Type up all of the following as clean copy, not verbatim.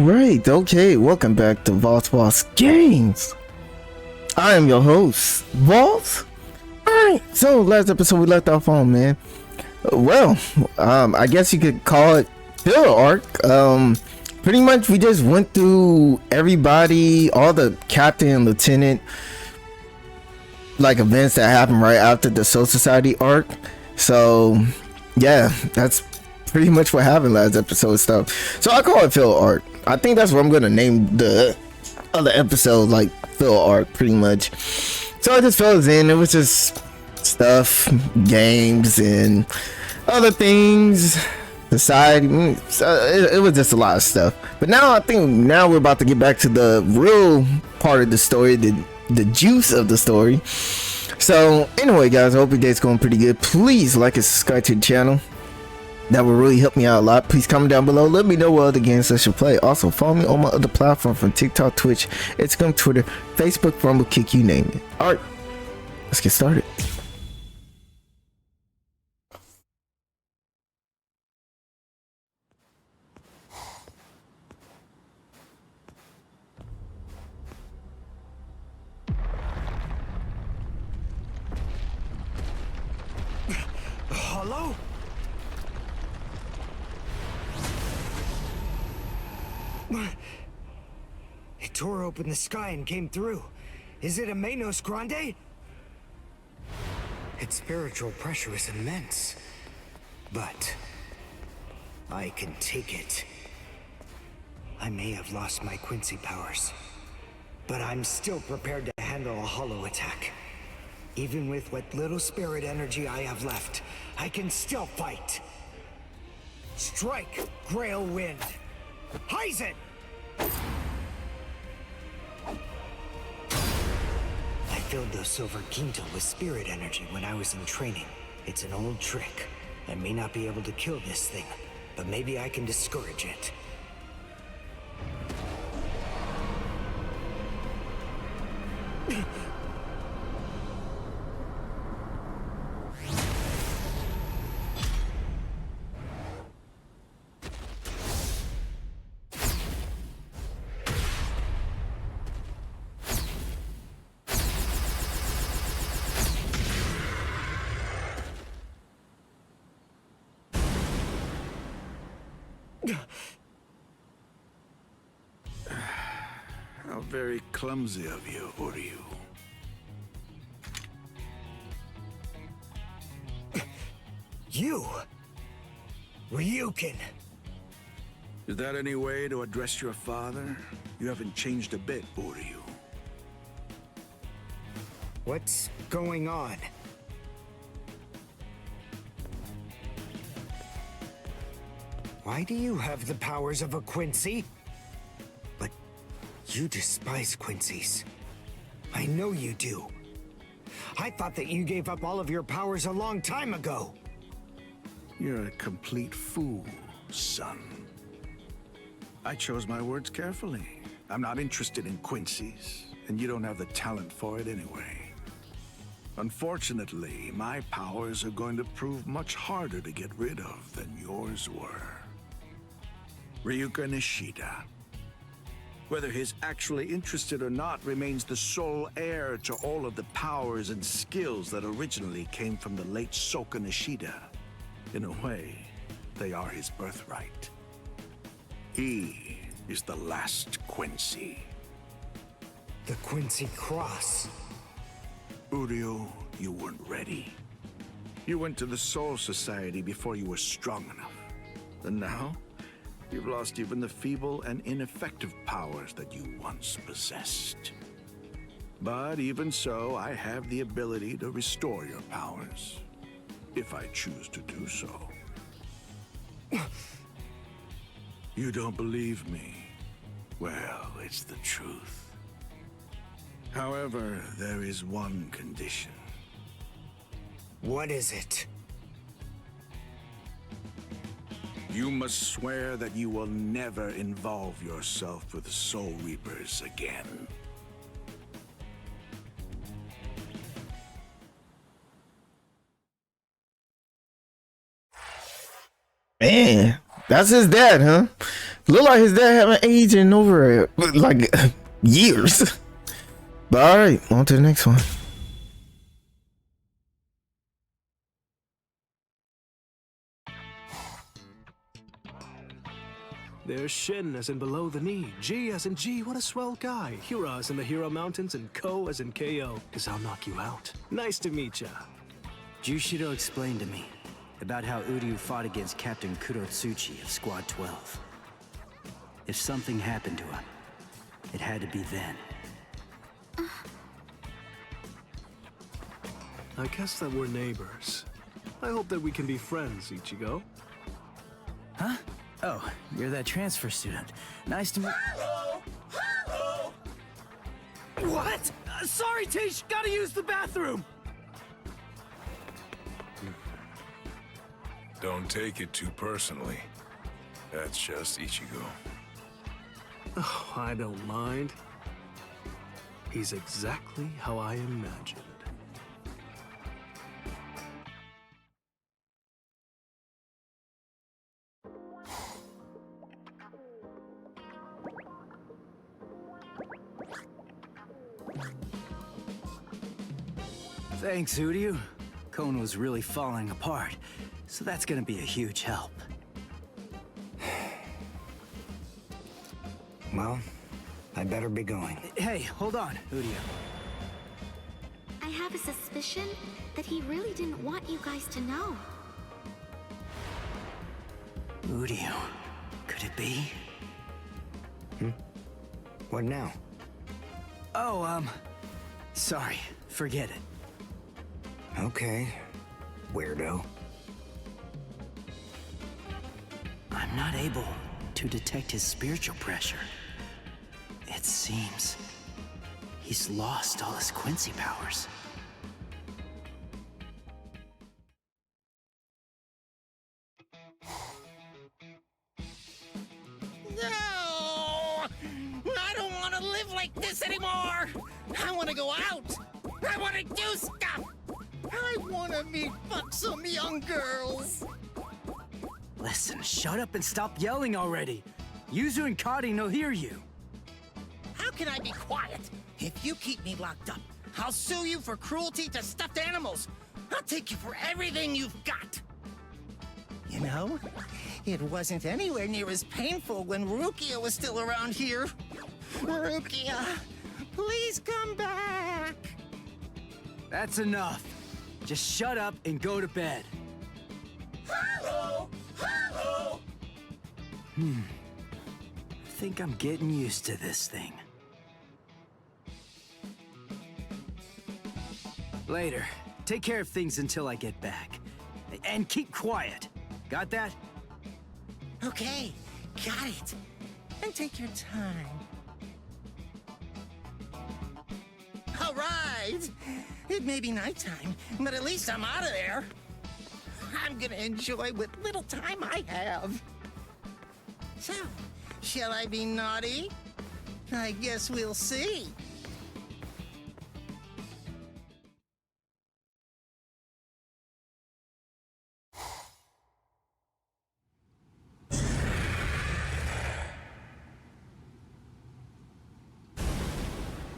Alright, okay, welcome back to Boss Games. I am your host, Boss. Alright, so last episode we left off on, man. Well, I guess you could call it filler arc. Pretty much we just went through everybody, all the captain and lieutenant like events that happened right after the Soul Society arc. So yeah, that's pretty much what happened last episode stuff. So I call it filler arc. I think that's what I'm gonna name the other episode, like filler arc, pretty much. So I just filled in. It was just stuff, games, and other things. Society. So it was just a lot of stuff. But now I think we're about to get back to the real part of the story, the juice of the story. So anyway, guys, I hope your day's going pretty good. Please like and subscribe to the channel. That will really help me out a lot. Please comment down below. Let me know what other games I should play. Also, follow me on my other platform from TikTok, Twitch, Instagram, Twitter, Facebook, Rumble, Kick, you name it. Alright, let's get started. Hello? It tore open the sky and came through. Is it a Manos Grande? Its spiritual pressure is immense. But I can take it. I may have lost my Quincy powers, but I'm still prepared to handle a hollow attack. Even with what little spirit energy I have left, I can still fight. Strike, Grail Wind. Heisen! I filled those silver quinto with spirit energy when I was in training. It's an old trick. I may not be able to kill this thing, but maybe I can discourage it. How very clumsy of you, Uryu. You? Ryukin. Is that any way to address your father? You haven't changed a bit, Uryu. What's going on? Why do you have the powers of a Quincy? But you despise Quincy's. I know you do. I thought that you gave up all of your powers a long time ago. You're a complete fool, son. I chose my words carefully. I'm not interested in Quincy's, and you don't have the talent for it anyway. Unfortunately, my powers are going to prove much harder to get rid of than yours were. Ryuka Nishida. Whether he's actually interested or not remains the sole heir to all of the powers and skills that originally came from the late Soka Nishida. In a way, they are his birthright. He is the last Quincy. The Quincy Cross. Uryu, you weren't ready. You went to the Soul Society before you were strong enough. And now, you've lost even the feeble and ineffective powers that you once possessed. But even so, I have the ability to restore your powers, if I choose to do so. You don't believe me? Well, it's the truth. However, there is one condition. What is it? You must swear that you will never involve yourself with Soul Reapers again. Man, that's his dad, huh? Look like his dad haven't aged in over like years. But all right, on to the next one. There's Shin as in below the knee, G as in G, what a swell guy, Hira as in the Hero Mountains, and Ko as in KO, cause I'll knock you out. Nice to meet ya. Jushido explained to me about how Uryu fought against Captain Kurotsuchi of Squad 12. If something happened to him, it had to be then. I guess that we're neighbors. I hope that we can be friends, Ichigo. Huh? Oh, you're that transfer student. Nice to meet... What? Sorry, Tish, gotta use the bathroom! Don't take it too personally. That's just Ichigo. Oh, I don't mind. He's exactly how I imagined. Thanks, Uryu. Kon was really falling apart, so that's gonna be a huge help. Well, I better be going. Hey, hold on, Uryu. I have a suspicion that he really didn't want you guys to know. Uryu, could it be? What now? Oh, sorry, forget it. Okay, weirdo. I'm not able to detect his spiritual pressure. It seems he's lost all his Quincy powers. No! I don't want to live like this anymore! I want to go out! I want to do stuff! I want to meet some young girls! Listen, shut up and stop yelling already. Yuzu and Kari no hear you. How can I be quiet? If you keep me locked up, I'll sue you for cruelty to stuffed animals. I'll take you for everything you've got. You know, it wasn't anywhere near as painful when Rukia was still around here. Rukia, please come back. That's enough. Just shut up and go to bed. Hello! Hello! I think I'm getting used to this thing. Later. Take care of things until I get back. And keep quiet. Got that? Okay, got it. And take your time. All right. It may be nighttime, but at least I'm out of there. I'm gonna enjoy what little time I have. So, shall I be naughty? I guess we'll see.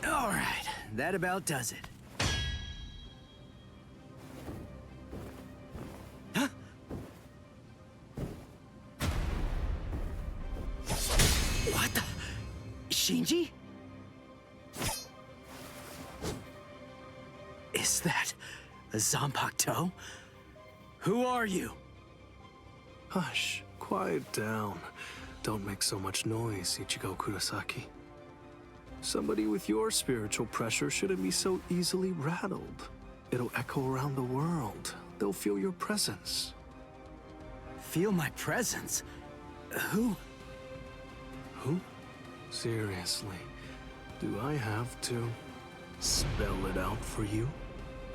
All right, that about does it. Huh? What the? Shinji? Is that a Zanpakutō? Who are you? Hush, quiet down. Don't make so much noise, Ichigo Kurosaki. Somebody with your spiritual pressure shouldn't be so easily rattled. It'll echo around the world. They'll feel your presence. Feel my presence? Who? Who? Seriously, do I have to spell it out for you,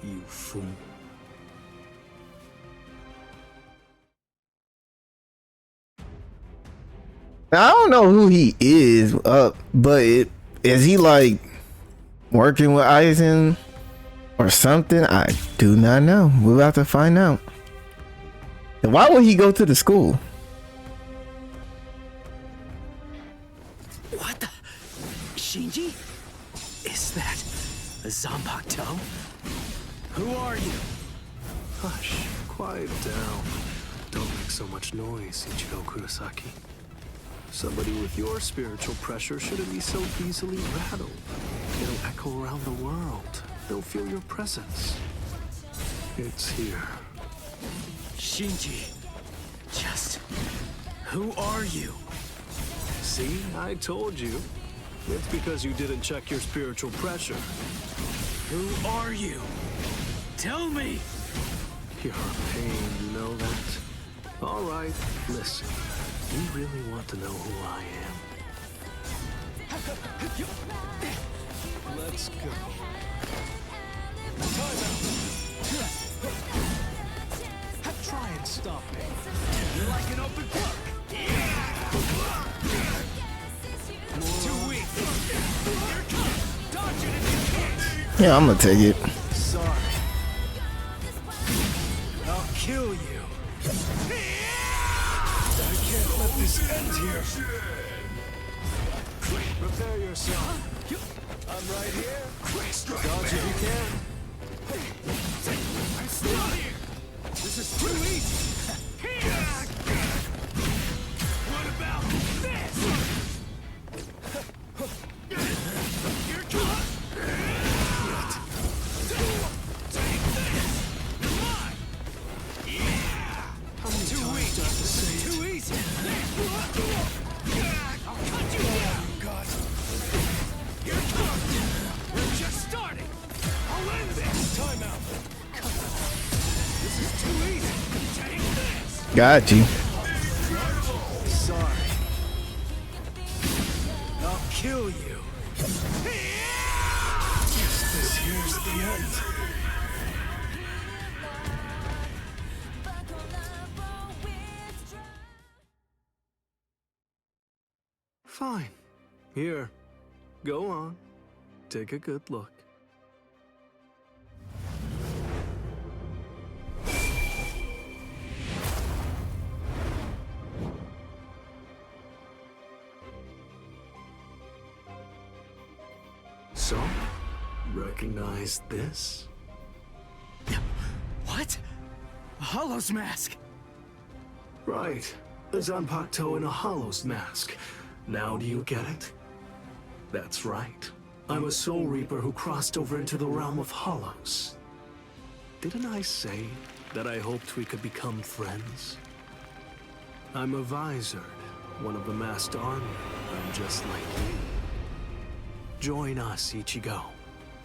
you fool? I don't know who he is, but is he like working with Aizen or something? I do not know. We're about to find out. And why would he go to the school? What the? Shinji? Is that a Zanpakutō? Who are you? Hush, quiet down. Don't make so much noise, Ichigo Kurosaki. Somebody with your spiritual pressure shouldn't be so easily rattled. It'll echo around the world. They'll feel your presence. It's here. Shinji, just who are you? See, I told you. It's because you didn't check your spiritual pressure. Who are you? Tell me! You're a pain, you know that? All right, listen. You really want to know who I am? Let's go. Try and stop me. You're like an open book. Too weak. Here it comes. Dodge it if you can't. Yeah, I'm gonna take it. Sorry. I'll kill you. I can't let this end here. Prepare yourself. I'm right here. Dodge if you can. I'm still here. This is too easy. What about this? You're done. Take this. Come on. Yeah. Too weak. Too easy. I'll cut you down. God. You're done. We're just starting. I'll end this. Time out. This is too easy. Take this. Got you. Sorry. I'll kill you. This here's the end. Fine. Here. Go on. Take a good look. So, recognize this? What? A Hollow's mask. Right. A Zanpakutō in a Hollow's mask. Now do you get it? That's right. I'm a Soul Reaper who crossed over into the realm of Hollows. Didn't I say that I hoped we could become friends? I'm a Visored, one of the masked army. I'm just like you. Join us, Ichigo.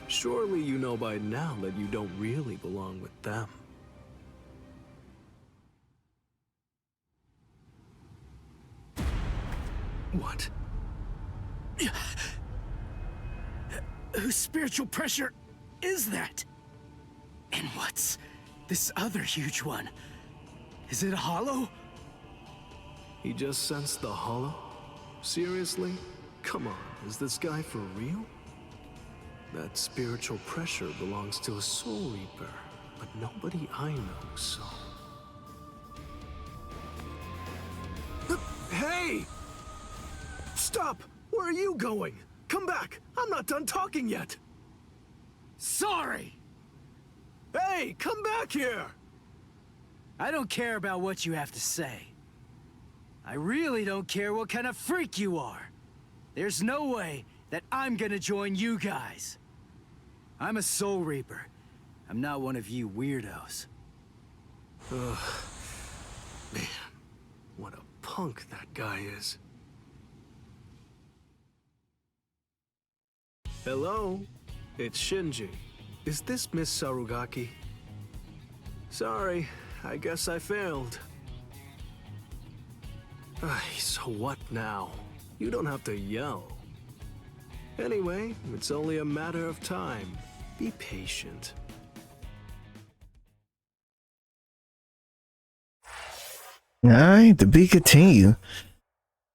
Surely you know by now that you don't really belong with them. What? Whose spiritual pressure is that? And what's this other huge one? Is it a hollow? He just sensed the hollow? Seriously? Come on, is this guy for real? That spiritual pressure belongs to a Soul Reaper, but nobody I know so. Hey! Stop! Where are you going? Come back! I'm not done talking yet! Sorry! Hey, come back here! I don't care about what you have to say. I really don't care what kind of freak you are. There's no way that I'm gonna join you guys. I'm a Soul Reaper. I'm not one of you weirdos. Ugh. Man, what a punk that guy is. Hello? It's Shinji. Is this Miss Sarugaki? Sorry, I guess I failed. So what now? You don't have to yell. Anyway, it's only a matter of time. Be patient. Alright, to be continued.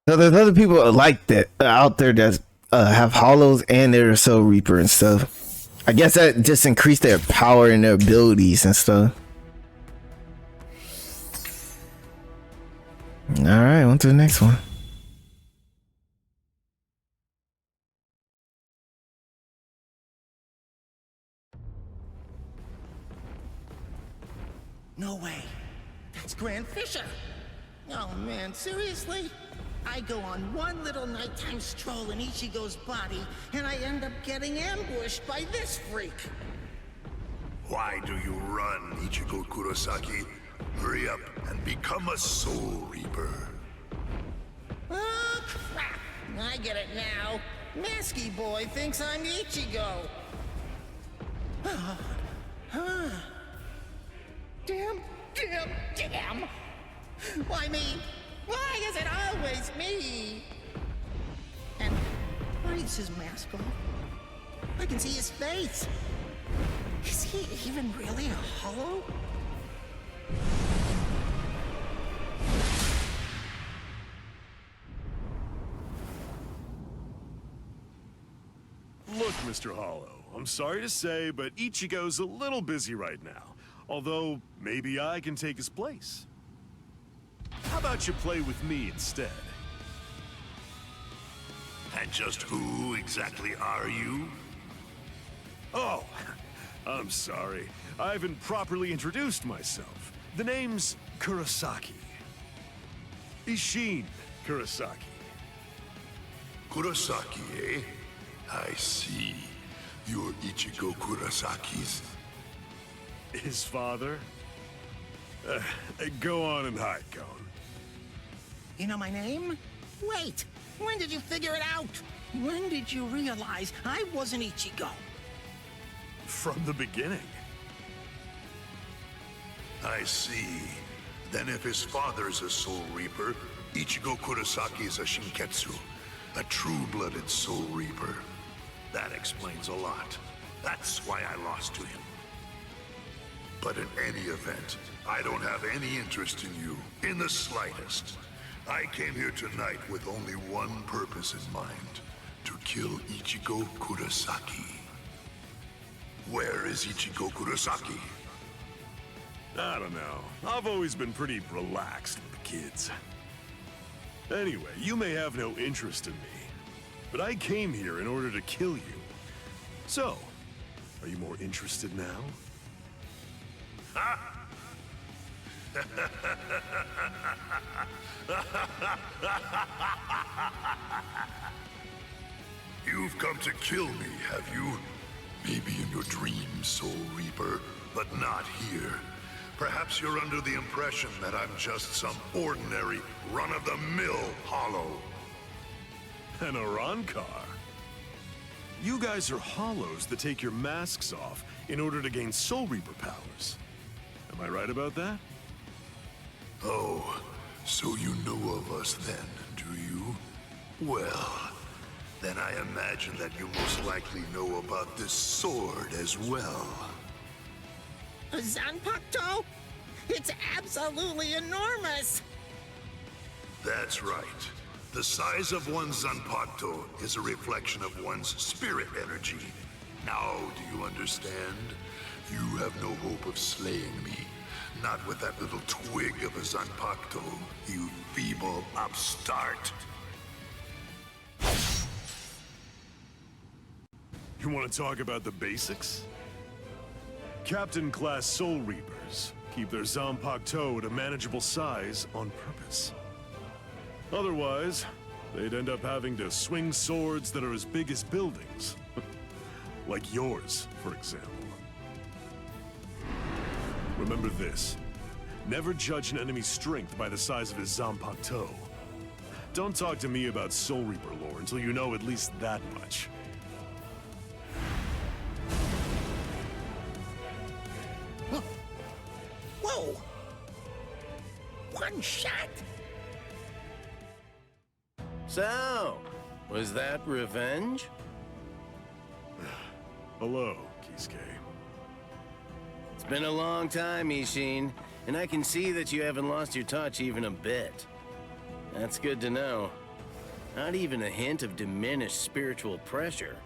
So there's other people like that out there that have hollows and they're a Soul Reaper and stuff. I guess that just increased their power and their abilities and stuff. Alright, on to the next one. Grand Fisher. Oh man, seriously? I go on one little nighttime stroll in Ichigo's body, and I end up getting ambushed by this freak. Why do you run, Ichigo Kurosaki? Hurry up and become a Soul Reaper. Oh, crap. I get it now. Masky Boy thinks I'm Ichigo. Damn. Why me? Why is it always me? And why is his mask off? I can see his face. Is he even really a Hohō? Look, Mr. Hohō, I'm sorry to say, but Ichigo's a little busy right now. Although, maybe I can take his place. How about you play with me instead? And just who exactly are you? Oh, I'm sorry. I haven't properly introduced myself. The name's Kurosaki. Isshin Kurosaki. Kurosaki, eh? I see. You're Ichigo Kurosaki's... His father? Go on and hide, Gon. You know my name? Wait, when did you figure it out? When did you realize I wasn't Ichigo? From the beginning. I see. Then if his father's a Soul Reaper, Ichigo Kurosaki is a Shinketsu, a true-blooded Soul Reaper. That explains a lot. That's why I lost to him. But in any event, I don't have any interest in you, in the slightest. I came here tonight with only one purpose in mind, to kill Ichigo Kurosaki. Where is Ichigo Kurosaki? I don't know. I've always been pretty relaxed with the kids. Anyway, you may have no interest in me, but I came here in order to kill you. So, are you more interested now? You've come to kill me, have you? Maybe in your dreams, Soul Reaper, but not here. Perhaps you're under the impression that I'm just some ordinary, run-of-the-mill Hohō. An Arankar? You guys are hollows that take your masks off in order to gain Soul Reaper powers. Am I right about that? Oh, so you know of us then, do you? Well, then I imagine that you most likely know about this sword as well. Zanpakutō? It's absolutely enormous! That's right. The size of one's Zanpakutō is a reflection of one's spirit energy. Now, do you understand? You have no hope of slaying me. Not with that little twig of a Zanpakutō, you feeble upstart. You want to talk about the basics? Captain-class Soul Reapers keep their Zanpakutō at a manageable size on purpose. Otherwise, they'd end up having to swing swords that are as big as buildings. Like yours, for example. Remember this. Never judge an enemy's strength by the size of his Zanpakutō. Don't talk to me about Soul Reaper lore until you know at least that much. Whoa! One shot? So, was that revenge? Hello, Kisuke. It's been a long time, Isshin, and I can see that you haven't lost your touch even a bit. That's good to know. Not even a hint of diminished spiritual pressure.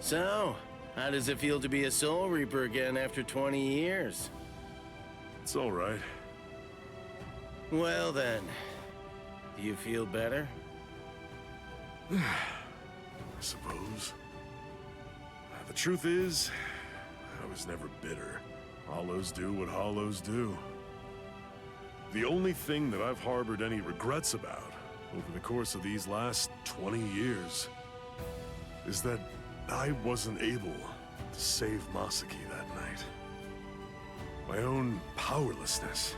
So, how does it feel to be a Soul Reaper again after 20 years? It's all right. Well then, do you feel better? I suppose. The truth is, I was never bitter. Hollows do what hollows do. The only thing that I've harbored any regrets about over the course of these last 20 years is that I wasn't able to save Masaki that night. My own powerlessness.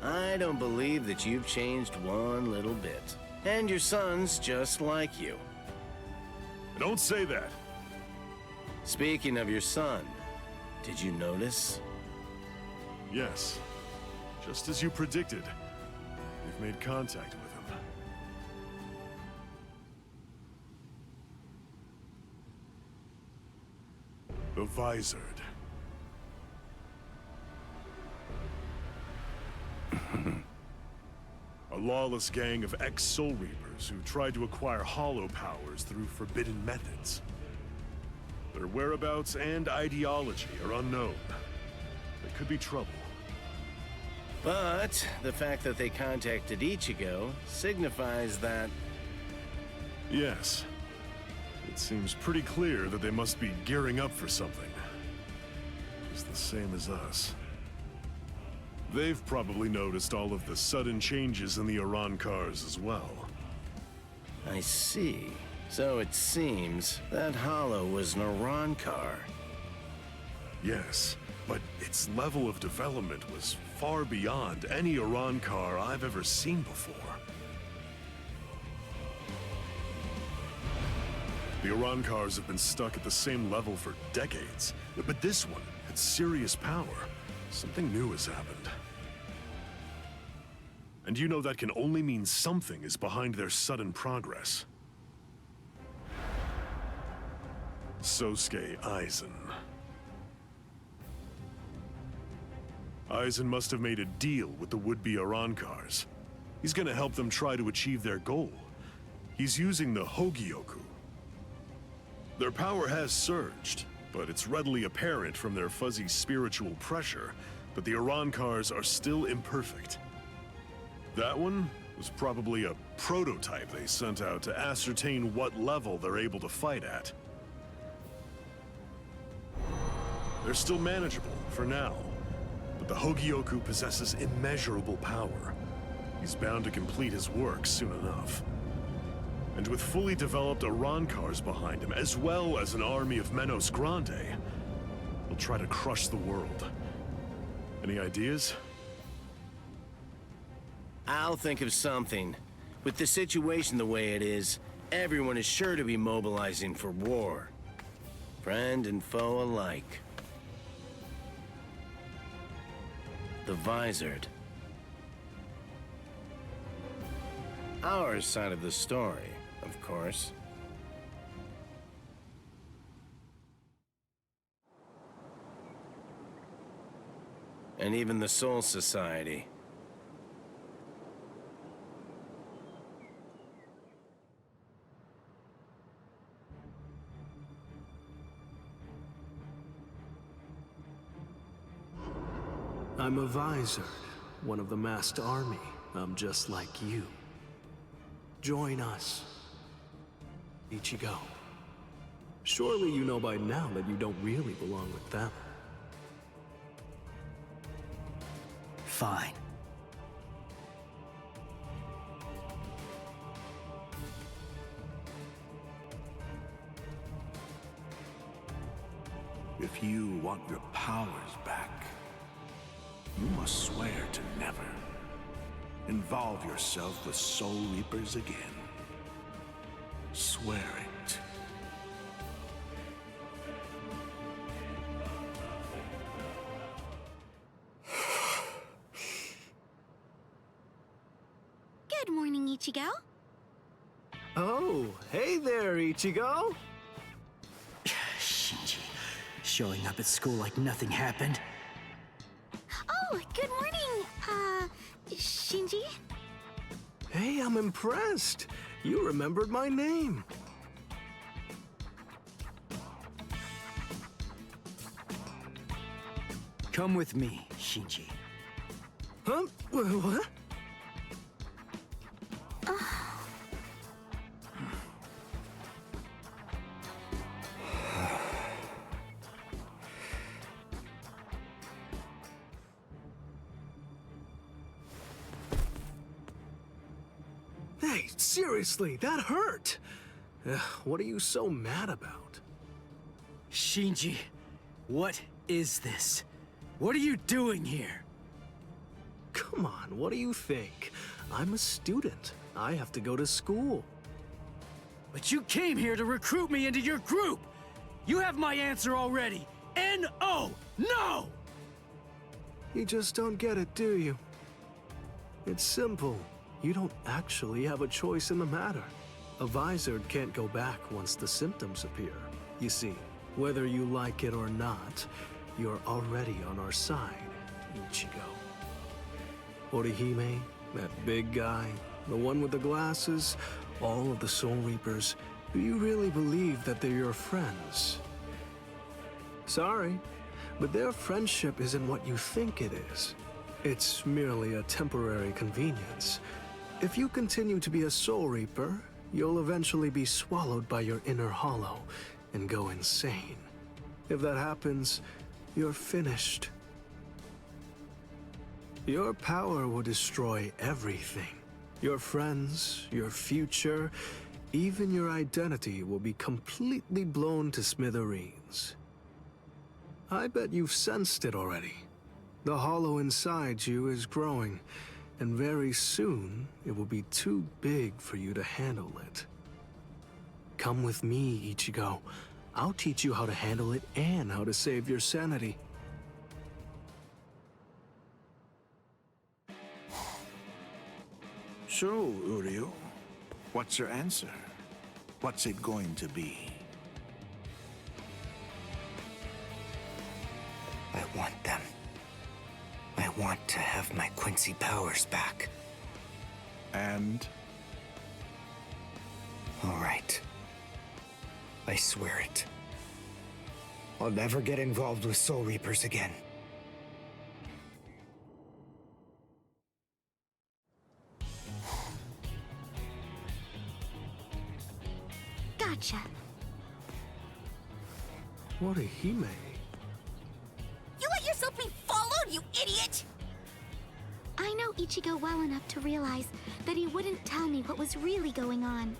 I don't believe that you've changed one little bit. And your son's just like you. Don't say that. Speaking of your son, did you notice? Yes. Just as you predicted. We've made contact with him. The Visored. A lawless gang of ex-Soul Reapers who tried to acquire Hohō powers through forbidden methods. Their whereabouts and ideology are unknown. They could be trouble. But the fact that they contacted Ichigo signifies that... Yes. It seems pretty clear that they must be gearing up for something. Just the same as us. They've probably noticed all of the sudden changes in the Arankars as well. I see. So it seems that Hohō was an Arankar. Yes, but its level of development was far beyond any Arankar I've ever seen before. The Arankars have been stuck at the same level for decades, but this one had serious power. Something new has happened. And you know that can only mean something is behind their sudden progress. Sosuke Aizen. Aizen must have made a deal with the would-be Arankars. He's gonna help them try to achieve their goal. He's using the Hogyoku. Their power has surged, but it's readily apparent from their fuzzy spiritual pressure that the Arankars are still imperfect. That one was probably a prototype they sent out to ascertain what level they're able to fight at. They're still manageable for now, but the Hogyoku possesses immeasurable power. He's bound to complete his work soon enough. And with fully developed Arankars behind him, as well as an army of Menos Grande, he'll try to crush the world. Any ideas? I'll think of something. With the situation the way it is, everyone is sure to be mobilizing for war. Friend and foe alike. The Visored. Our side of the story, of course. And even the Soul Society. I'm a Visored, one of the masked army. I'm just like you. Join us. Ichigo. Surely you know by now that you don't really belong with them. Fine. If you want your powers back, you must swear to never involve yourself with Soul Reapers again. Swear it. Good morning, Ichigo. Oh, hey there, Ichigo! Shinji, showing up at school like nothing happened. Oh, good morning, Shinji. Hey, I'm impressed. You remembered my name. Come with me, Shinji. Huh? What? Hey, seriously, that hurt! What are you so mad about? Shinji, what is this? What are you doing here? Come on, what do you think? I'm a student. I have to go to school. But you came here to recruit me into your group! You have my answer already! N-O! No! You just don't get it, do you? It's simple. You don't actually have a choice in the matter. A Visored can't go back once the symptoms appear. You see, whether you like it or not, you're already on our side, Ichigo. Orihime, that big guy, the one with the glasses, all of the Soul Reapers, do you really believe that they're your friends? Sorry, but their friendship isn't what you think it is. It's merely a temporary convenience. If you continue to be a Soul Reaper, you'll eventually be swallowed by your inner hollow and go insane. If that happens, you're finished. Your power will destroy everything. Your friends, your future, even your identity will be completely blown to smithereens. I bet you've sensed it already. The hollow inside you is growing, and very soon it will be too big for you to handle it. Come with me, Ichigo. I'll teach you how to handle it and how to save your sanity. So, Uryu, what's your answer? What's it going to be? I want them. I want to have my Quincy powers back. And? All right. I swear it. I'll never get involved with Soul Reapers again. Gotcha. Orihime. You let yourself be followed, you idiot! I know Ichigo well enough to realize that he wouldn't tell me what was really going on.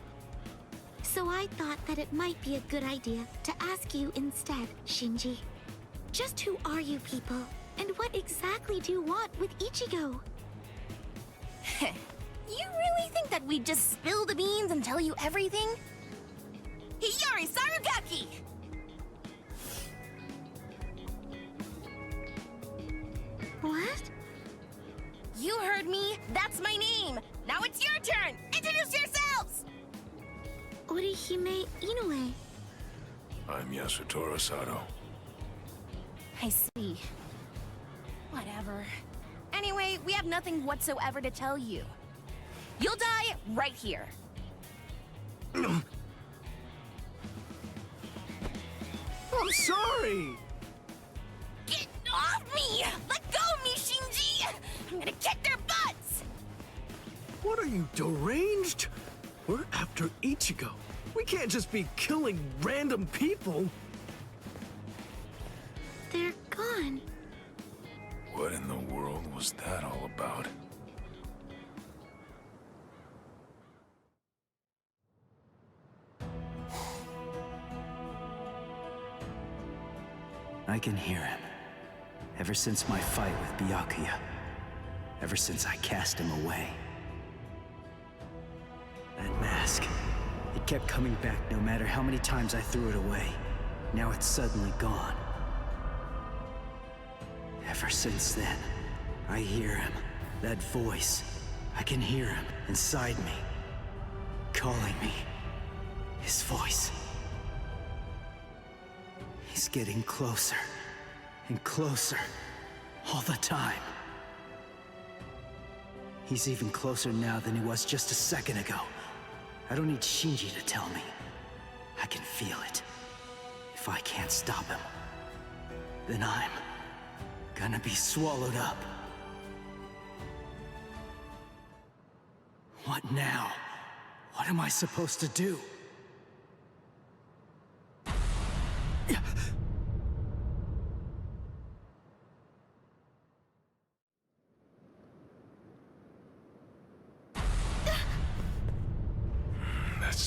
So I thought that it might be a good idea to ask you instead, Shinji. Just who are you people? And what exactly do you want with Ichigo? You really think that we'd just spill the beans and tell you everything? Hiyari Sarugaki! What? You heard me. That's my name. Now it's your turn. Introduce yourselves! Orihime Inoue. I'm Yasutaro Sato. I see. Whatever. Anyway, we have nothing whatsoever to tell you. You'll die right here. I'm sorry! Get off me! Let go of me, Shinji! I'm gonna kick their butts! What are you, deranged? We're after Ichigo. We can't just be killing random people. They're gone. What in the world was that all about? I can hear him. Ever since my fight with Byakuya. Ever since I cast him away. That mask. It kept coming back no matter how many times I threw it away. Now it's suddenly gone. Ever since then, I hear him. That voice. I can hear him inside me. Calling me. His voice. He's getting closer. And closer. All the time. He's even closer now than he was just a second ago. I don't need Shinji to tell me. I can feel it. If I can't stop him, then I'm gonna be swallowed up. What now? What am I supposed to do?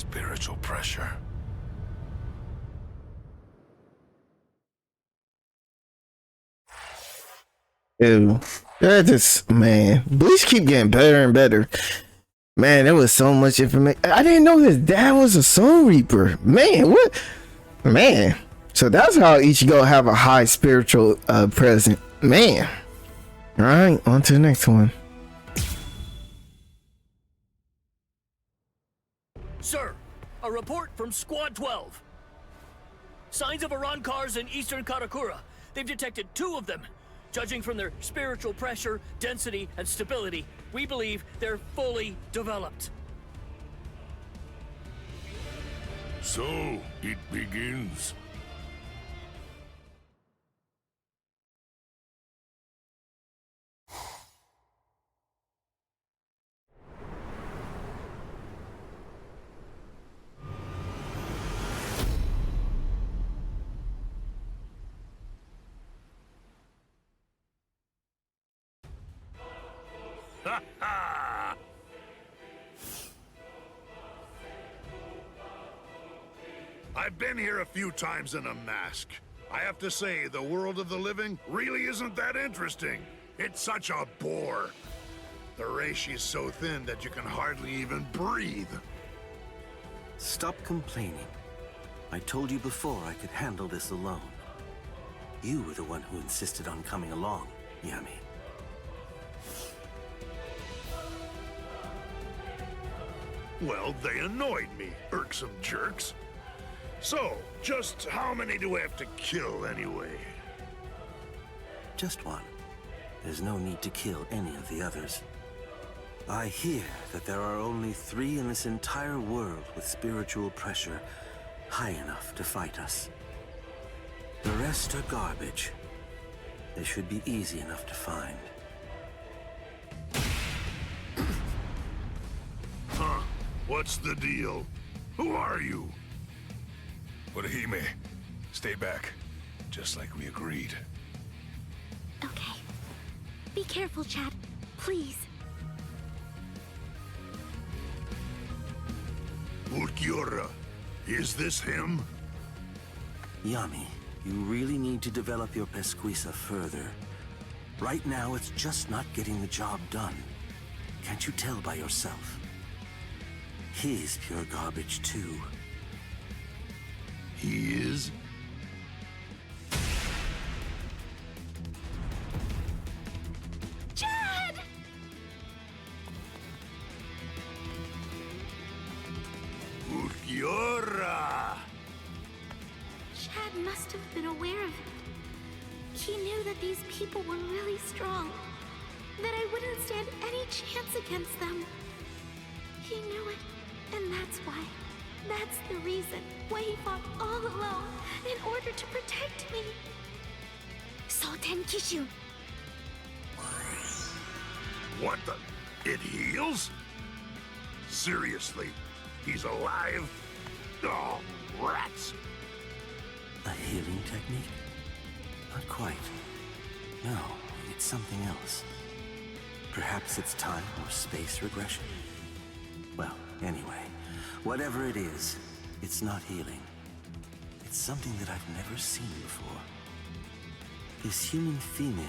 Spiritual pressure. Ew. That just, man, Bleach keep getting better and better. Man, there was so much information. I didn't know his dad was a Soul Reaper. Man, what? Man. So that's how Ichigo have a high spiritual presence. Man. All right, on to the next one. Sir, a report from Squad 12. Signs of Arancars in eastern Karakura. They've detected 2 of them. Judging from their spiritual pressure, density, and stability, we believe they're fully developed. So, it begins. I've been here a few times in a mask. I have to say, the world of the living really isn't that interesting. It's such a bore. The Reishi's so thin that you can hardly even breathe. Stop complaining. I told you before I could handle this alone. You were the one who insisted on coming along, Yami. Well, they annoyed me, irksome jerks. So, just how many do I have to kill anyway? Just one. There's no need to kill any of the others. I hear that there are only 3 in this entire world with spiritual pressure high enough to fight us. The rest are garbage. They should be easy enough to find. Huh? What's the deal? Who are you? Orihime, stay back. Just like we agreed. Okay. Be careful, Chad. Please. Ulquiorra, is this him? Yami, you really need to develop your Pesquisa further. Right now, it's just not getting the job done. Can't you tell by yourself? He's pure garbage, too. He is? Chad! Ulquiorra! Chad must have been aware of it. He knew that these people were really strong. That I wouldn't stand any chance against them. He knew it, and that's why. That's the reason why he fought all alone in order to protect me. Soten Kishu. What the? It heals? Seriously? He's alive? Oh, rats! A healing technique? Not quite. No, it's something else. Perhaps it's time or space regression? Well, anyway, whatever it is, it's not healing. It's something that I've never seen before. This human female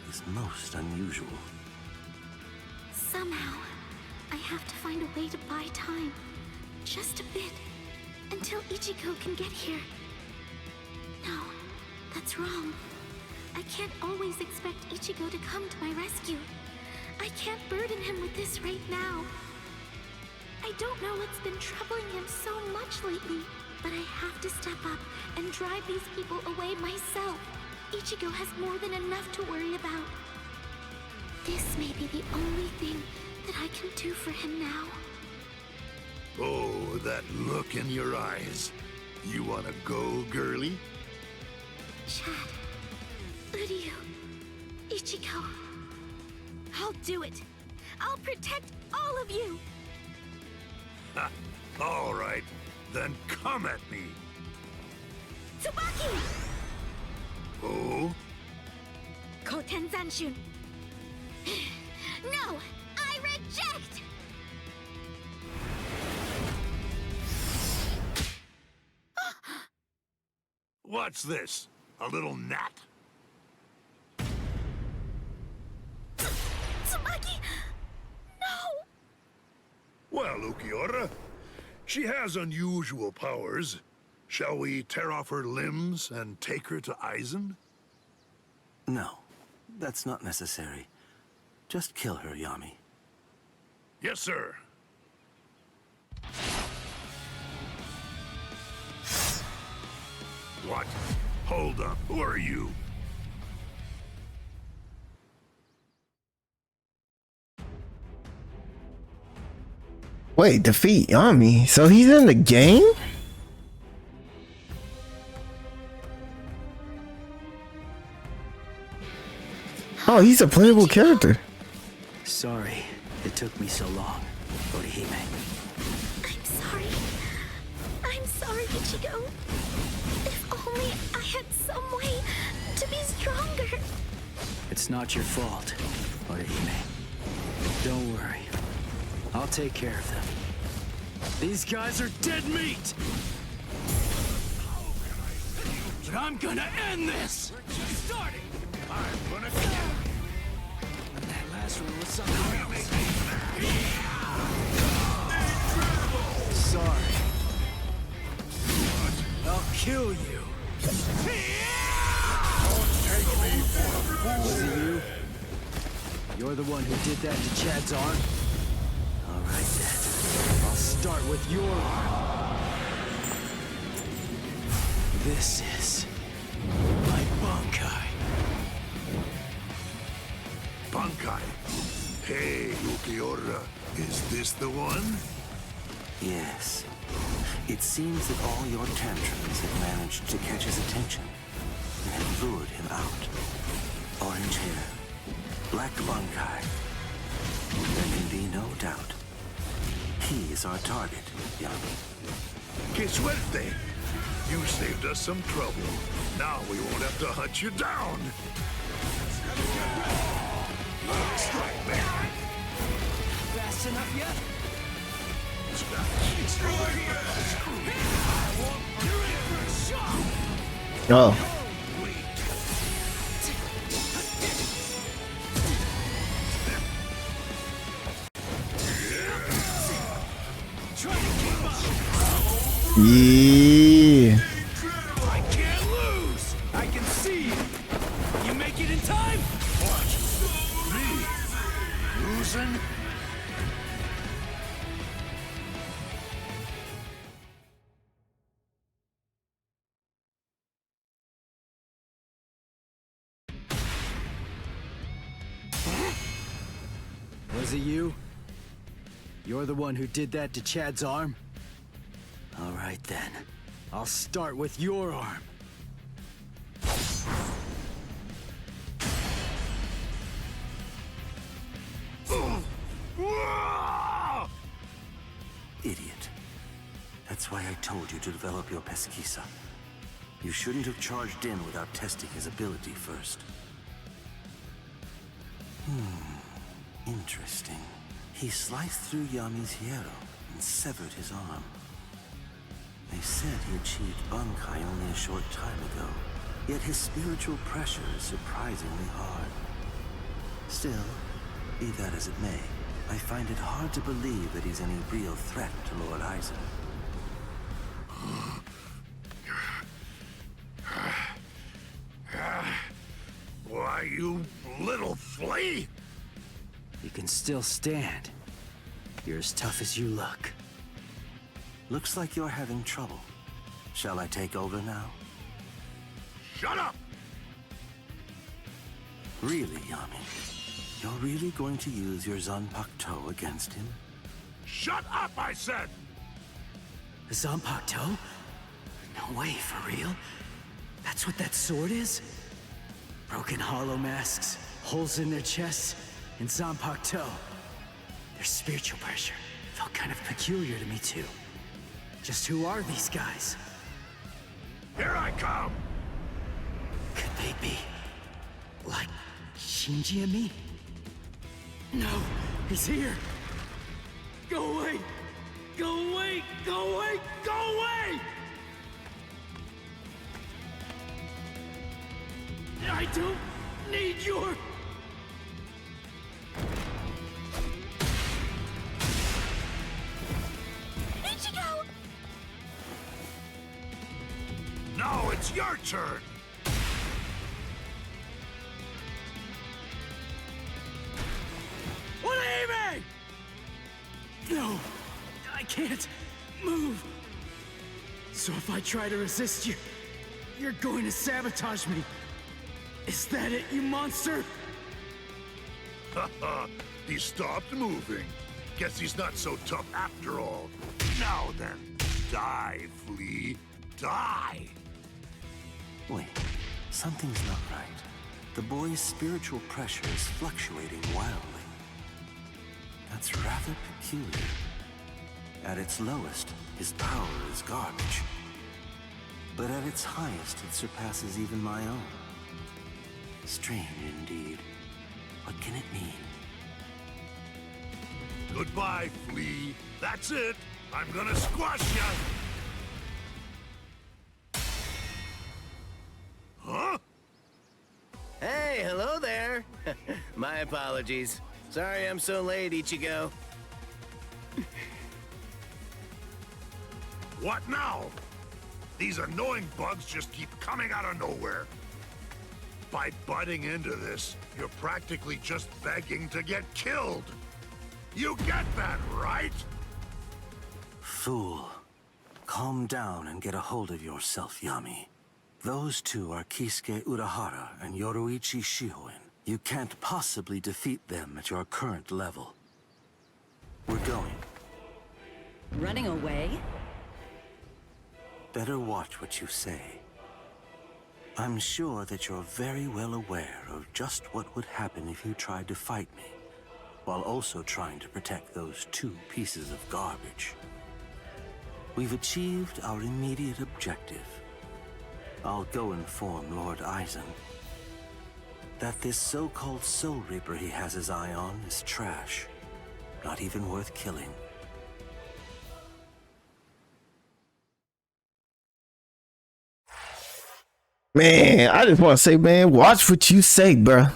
is most unusual. Somehow, I have to find a way to buy time. Just a bit. Until Ichigo can get here. No, that's wrong. I can't always expect Ichigo to come to my rescue. I can't burden him with this right now. I don't know what's been troubling him so much lately, but I have to step up and drive these people away myself. Ichigo has more than enough to worry about. This may be the only thing that I can do for him now. Oh, that look in your eyes. You wanna go, girlie? Chad, Uryu, Ichigo. I'll do it. I'll protect all of you. Ha! All right, then come at me. Tsubaki! Oh? Koten Zanshun. No! I reject! What's this? A little gnat? Tsubaki! No! Well, Ukiura, she has unusual powers. Shall we tear off her limbs and take her to Aizen? No, that's not necessary. Just kill her, Yami. Yes, sir. What? Hold up. Who are you? Wait, defeat Yami? So he's in the game? Oh, he's a playable character. Sorry, it took me so long, Orihime. I'm sorry. I'm sorry, Ichigo. If only I had some way to be stronger. It's not your fault, Orihime. Don't worry. I'll take care of them. These guys are dead meat! But I'm gonna end this! We're just starting! I'm gonna kill you! That last one was something else. Sorry. I'll kill you. Don't take me for a fool! Was it you? You're the one who did that to Chad's arm? All right then. I'll start with your arm. This is my Bankai. Bankai. Hey, Ukiura, is this the one? Yes. It seems that all your tantrums have managed to catch his attention and have lured him out. Orange hair, black Bankai. There can be no doubt. He is our target, Yami. Que suerte! You saved us some trouble. Now we won't have to hunt you down. Strike back. Fast enough yet? Oh. Yeah. I can't lose. I can see you. You make it in time? What? Me? Losing? Was it you? You're the one who did that to Chad's arm? All right then. I'll start with your arm. Idiot. That's why I told you to develop your pesquisa. You shouldn't have charged in without testing his ability first. Interesting. He sliced through Yami's hierro and severed his arm. They said he achieved Bankai only a short time ago, yet his spiritual pressure is surprisingly hard. Still, be that as it may, I find it hard to believe that he's any real threat to Lord Aizen. Why, you little flea! You can still stand. You're as tough as you look. Looks like you're having trouble. Shall I take over now? Shut up! Really, Yami? You're really going to use your Zanpakutō against him? Shut up, I said! Zanpakutō? No way, for real? That's what that sword is? Broken hollow masks, holes in their chests, and Zanpakutō. Their spiritual pressure felt kind of peculiar to me too. Just who are these guys? Here I come! Could they be like Shinji and me? No, he's here! Go away! Go away! Go away! Go away! I don't need your... Ichigo! Now it's your turn! What No, I can't move. So if I try to resist you, you're going to sabotage me. Is that it, you monster? Haha, he stopped moving. Guess he's not so tough after all. Now then, die, Flea. Die! Wait, something's not right. The boy's spiritual pressure is fluctuating wildly. That's rather peculiar. At its lowest, his power is garbage. But at its highest, it surpasses even my own. Strange indeed. What can it mean? Goodbye, Flea. That's it. I'm gonna squash ya. Huh? Hey, hello there. My apologies. Sorry I'm so late, Ichigo. What now? These annoying bugs just keep coming out of nowhere. By butting into this, you're practically just begging to get killed. You get that, right? Fool. Calm down and get a hold of yourself, Yami. Those two are Kisuke Urahara and Yoruichi Shihoin. You can't possibly defeat them at your current level. We're going. Running away? Better watch what you say. I'm sure that you're very well aware of just what would happen if you tried to fight me, while also trying to protect those two pieces of garbage. We've achieved our immediate objective. I'll go inform Lord Aizen that this so-called Soul Reaper he has his eye on is trash, not even worth killing. Man, I just want to say, man, watch what you say, bro.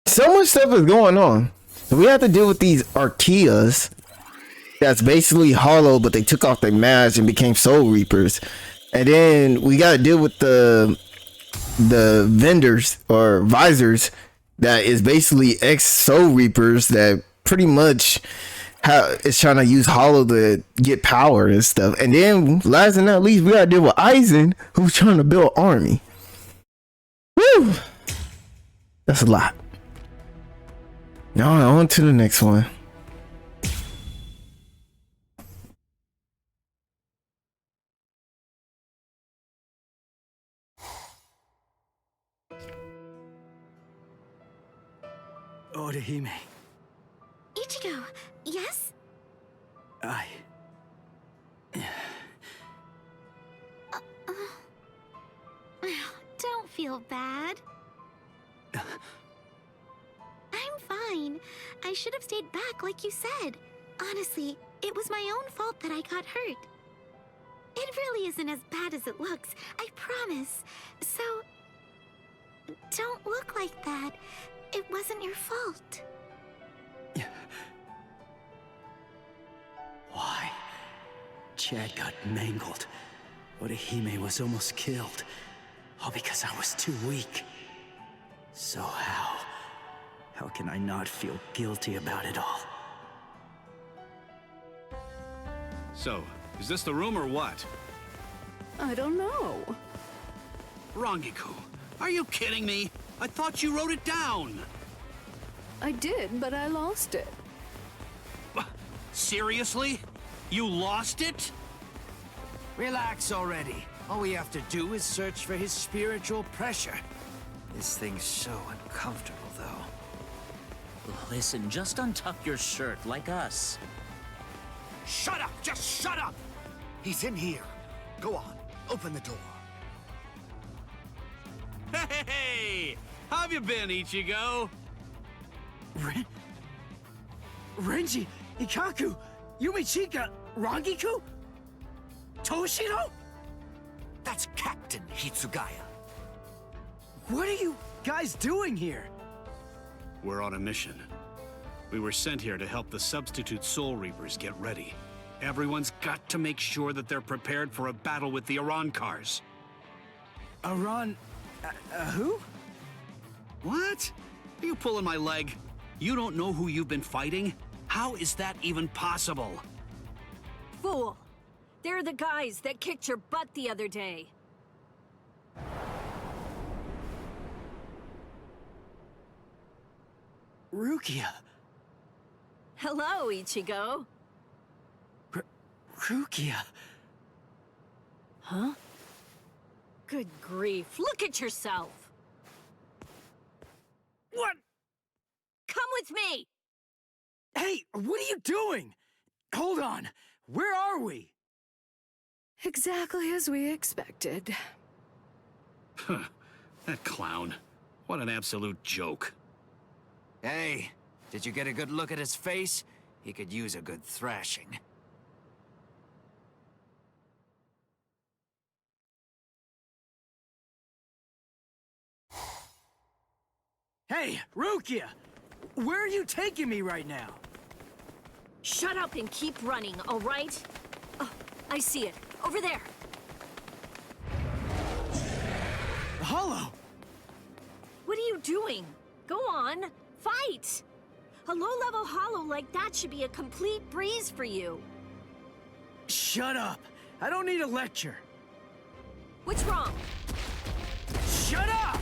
So much stuff is going on. We have to deal with these Archaeas that's basically hollow, but they took off their masks and became Soul Reapers. And then we got to deal with the vendors or visors that is basically ex-Soul Reapers that pretty much is trying to use Hollow to get power and stuff. And then last and not least, we gotta deal with Aizen, who's trying to build an army. Woo! That's a lot. Now on to the next one. Orihime. Ichigo, yes? Don't feel bad. I'm fine. I should have stayed back like you said. Honestly, it was my own fault that I got hurt. It really isn't as bad as it looks, I promise. So, don't look like that. It wasn't your fault. Why? Chad got mangled. Orihime was almost killed. All because I was too weak. So how can I not feel guilty about it all? So, is this the room or what? I don't know. Rangiku, are you kidding me? I thought you wrote it down. I did, but I lost it. Seriously? You lost it? Relax already. All we have to do is search for his spiritual pressure. This thing's so uncomfortable, though. Listen, just untuck your shirt like us. Shut up! Just shut up! He's in here. Go on, open the door. Hey! How have you been, Ichigo? Renji, Ikaku, Yumichika, Rangiku? Toshiro? That's Captain Hitsugaya. What are you guys doing here? We're on a mission. We were sent here to help the substitute Soul Reapers get ready. Everyone's got to make sure that they're prepared for a battle with the Arancars. Who? What? Are you pulling my leg? You don't know who you've been fighting? How is that even possible? Fool! They're the guys that kicked your butt the other day. Rukia. Hello, Ichigo. Rukia. Huh? Good grief, look at yourself! What? Come with me! Hey, what are you doing? Hold on, where are we? Exactly as we expected. Huh, that clown. What an absolute joke. Hey, did you get a good look at his face? He could use a good thrashing. Hey, Rukia! Where are you taking me right now? Shut up and keep running, all right? Oh, I see it. Over there. Hohō! What are you doing? Go on, fight! A low-level Hohō like that should be a complete breeze for you. Shut up! I don't need a lecture. What's wrong? Shut up!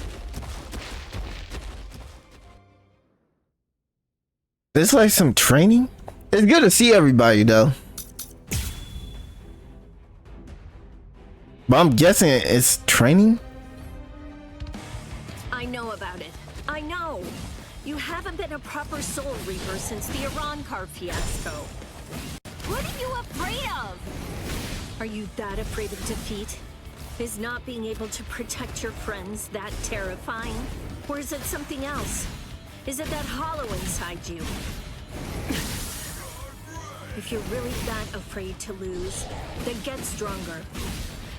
This like some training? It's good to see everybody though. But I'm guessing it's training? I know about it. I know. You haven't been a proper Soul Reaper since the Arankar fiasco. What are you afraid of? Are you that afraid of defeat? Is not being able to protect your friends that terrifying? Or is it something else? Is it that Hohō inside you? If you're really that afraid to lose, then get stronger.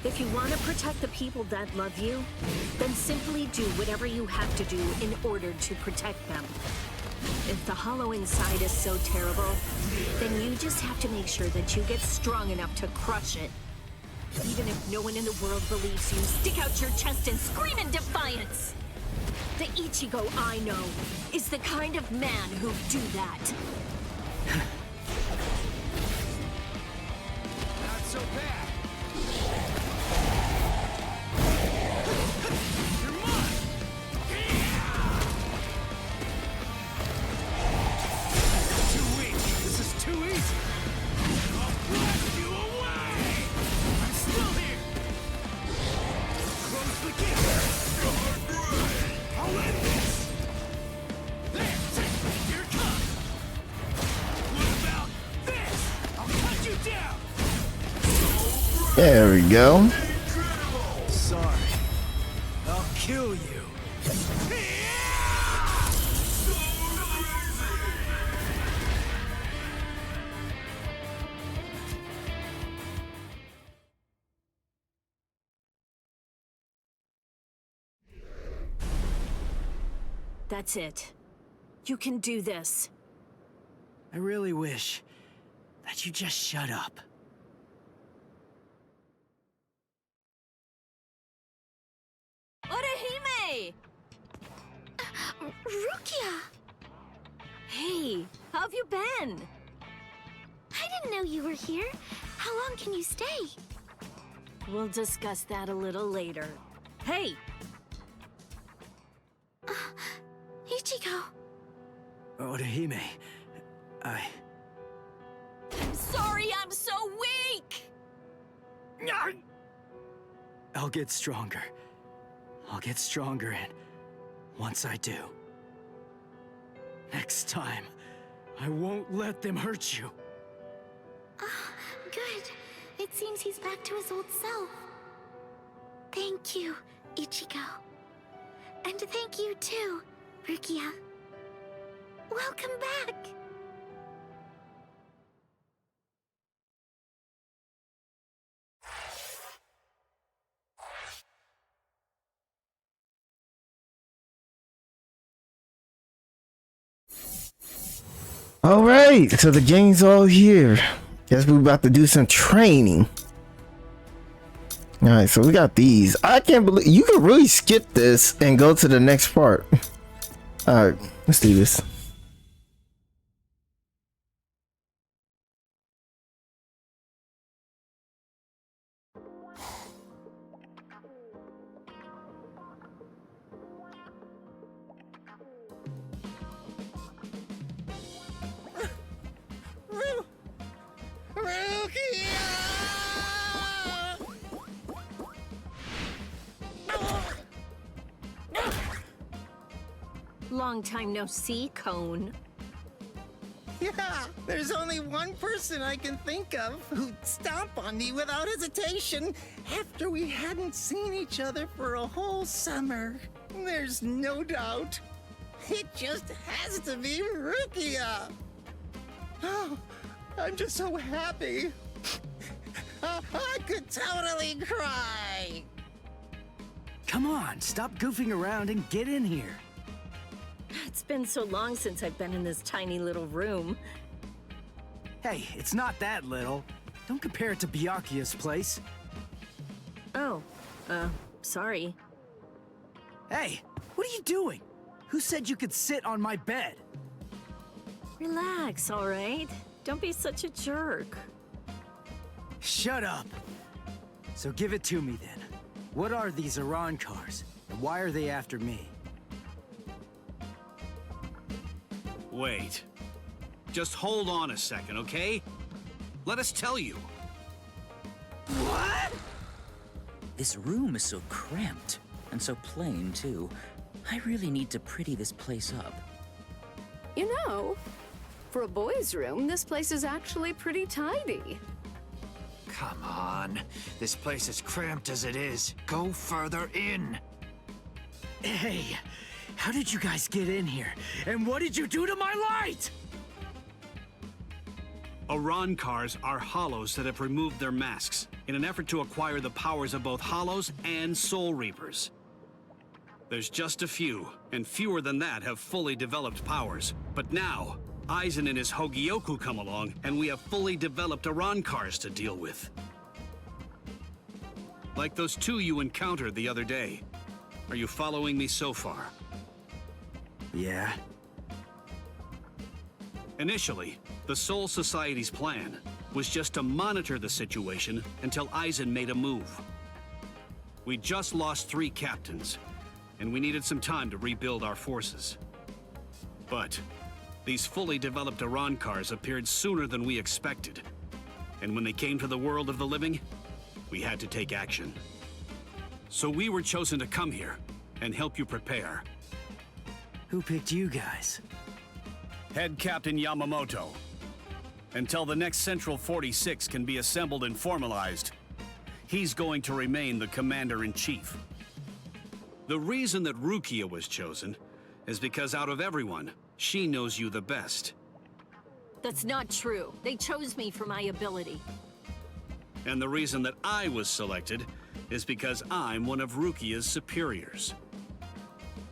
If you want to protect the people that love you, then simply do whatever you have to do in order to protect them. If the Hohō inside is so terrible, then you just have to make sure that you get strong enough to crush it. Even if no one in the world believes you, stick out your chest and scream in defiance! The Ichigo I know is the kind of man who'd do that. Not so bad. You're mine! Too weak. This is too easy. I'll blast you away! I'm still here! Close the gate! I'll end this! There! Here it comes! What about this? I'll cut you down! There we go. Sorry. I'll kill you. That's it. You can do this. I really wish that you just shut up. Orihime! Rukia! Hey, how have you been? I didn't know you were here. How long can you stay? We'll discuss that a little later. Hey! Ichigo! Orihime, I'm sorry I'm so weak! I'll get stronger. I'll get stronger, and once I do, next time, I won't let them hurt you. Good. It seems he's back to his old self. Thank you, Ichigo. And thank you too, Rukia. Welcome back! All right, so the gang's all here. Guess we're about to do some training. All right, so we got these. I can't believe you can really skip this and go to the next part. All right, let's do this. Long time no see, Cone. Yeah, there's only one person I can think of who'd stomp on me without hesitation after we hadn't seen each other for a whole summer. There's no doubt. It just has to be Rukia. Oh, I'm just so happy. I could totally cry. Come on, stop goofing around and get in here. It's been so long since I've been in this tiny little room. Hey, it's not that little. Don't compare it to Byakuya's place. Oh, sorry. Hey, what are you doing? Who said you could sit on my bed? Relax, all right? Don't be such a jerk. Shut up. So give it to me then. What are these Iran cars, and why are they after me? Wait. Just hold on a second, okay? Let us tell you. What? This room is so cramped, and so plain, too. I really need to pretty this place up. You know, for a boys' room, this place is actually pretty tidy. Come on. This place is cramped as it is. Go further in. Hey, how did you guys get in here? And what did you do to my light? Iran cars are hollows that have removed their masks in an effort to acquire the powers of both hollows and soul reapers. There's just a few, and fewer than that have fully developed powers. But now, Aizen and his Hogyoku come along, and we have fully developed Iran cars to deal with. Like those two you encountered the other day. Are you following me so far? Yeah. Initially, the Soul Society's plan was just to monitor the situation until Aizen made a move. We just lost 3 captains, and we needed some time to rebuild our forces. But these fully developed Iran cars appeared sooner than we expected. And when they came to the world of the living, we had to take action. So we were chosen to come here and help you prepare. Who picked you guys? Head Captain Yamamoto. Until the next Central 46 can be assembled and formalized, he's going to remain the Commander-in-Chief. The reason that Rukia was chosen is because out of everyone, she knows you the best. That's not true. They chose me for my ability. And the reason that I was selected is because I'm one of Rukia's superiors.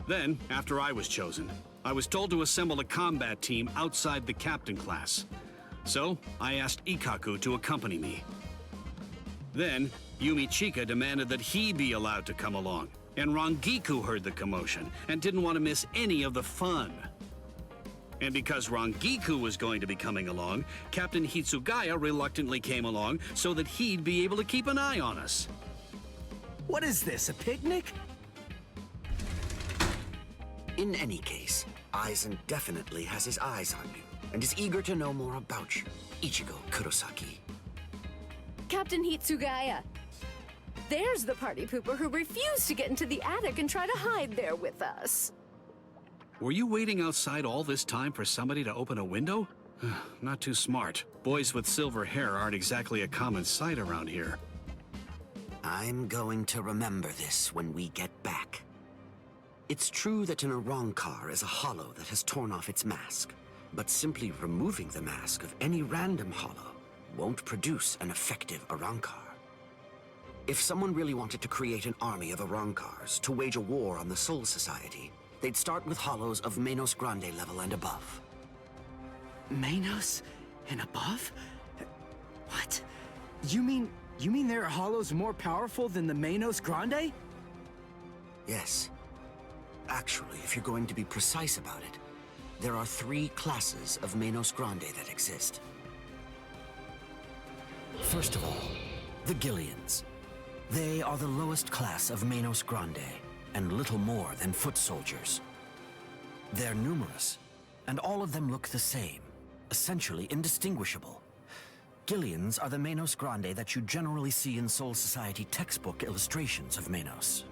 Then, after I was chosen, I was told to assemble a combat team outside the captain class. So, I asked Ikkaku to accompany me. Then, Yumi Chika demanded that he be allowed to come along, and Rangiku heard the commotion and didn't want to miss any of the fun. And because Rangiku was going to be coming along, Captain Hitsugaya reluctantly came along so that he'd be able to keep an eye on us. What is this, a picnic? In any case, Aizen definitely has his eyes on you, and is eager to know more about you, Ichigo Kurosaki. Captain Hitsugaya. There's the party pooper who refused to get into the attic and try to hide there with us. Were you waiting outside all this time for somebody to open a window? Not too smart. Boys with silver hair aren't exactly a common sight around here. I'm going to remember this when we get back. It's true that an Arankar is a hollow that has torn off its mask, but simply removing the mask of any random hollow won't produce an effective Arankar. If someone really wanted to create an army of Arankars to wage a war on the Soul Society, they'd start with hollows of Menos Grande level and above. Manos and above? What? You mean there are hollows more powerful than the Manos Grande? Yes. Actually, if you're going to be precise about it, there are 3 classes of Manos Grande that exist. First of all, the Gillians. They are the lowest class of Manos Grande, and little more than foot soldiers. They're numerous, and all of them look the same, essentially indistinguishable. Gillians are the Manos Grande that you generally see in Soul Society textbook illustrations of Manos.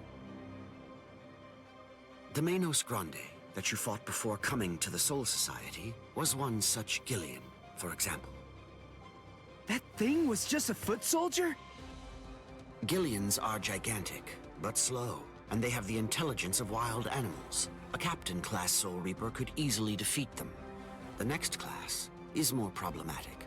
The Manos Grande that you fought before coming to the Soul Society was one such Gillian, for example. That thing was just a foot soldier? Gillians are gigantic, but slow, and they have the intelligence of wild animals. A captain-class Soul Reaper could easily defeat them. The next class is more problematic.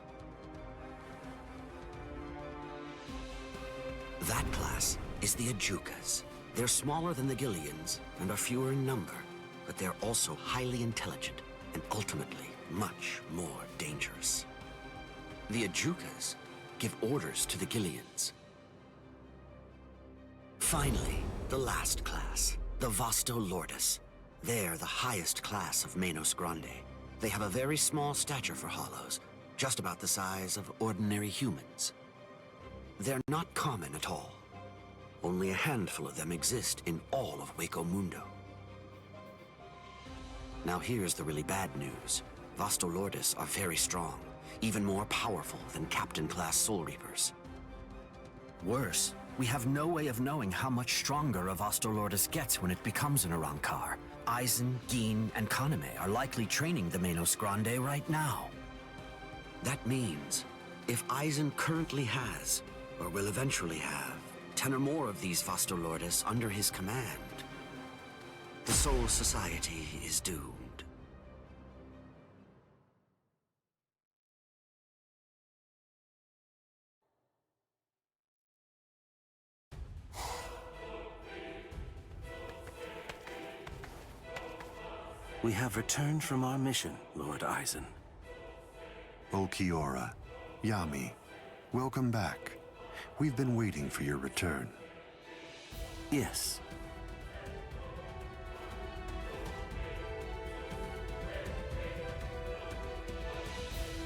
That class is the Ajukas. They're smaller than the Gillians and are fewer in number, but they're also highly intelligent and ultimately much more dangerous. The Ajukas give orders to the Gillians. Finally, the last class, the Vasto Lordis. They're the highest class of Manos Grande. They have a very small stature for hollows, just about the size of ordinary humans. They're not common at all. Only a handful of them exist in all of Hueco Mundo. Now here's the really bad news. Vasto Lordis are very strong, even more powerful than Captain-class Soul Reapers. Worse, we have no way of knowing how much stronger a Vasto Lordis gets when it becomes an Arankar. Aizen, Gin, and Kaname are likely training the Manos Grande right now. That means, if Aizen currently has, or will eventually have, 10 or more of these Vasto Lordis under his command, the Soul Society is doomed. We have returned from our mission, Lord Aizen. Ulquiorra, Yami, welcome back. We've been waiting for your return. Yes.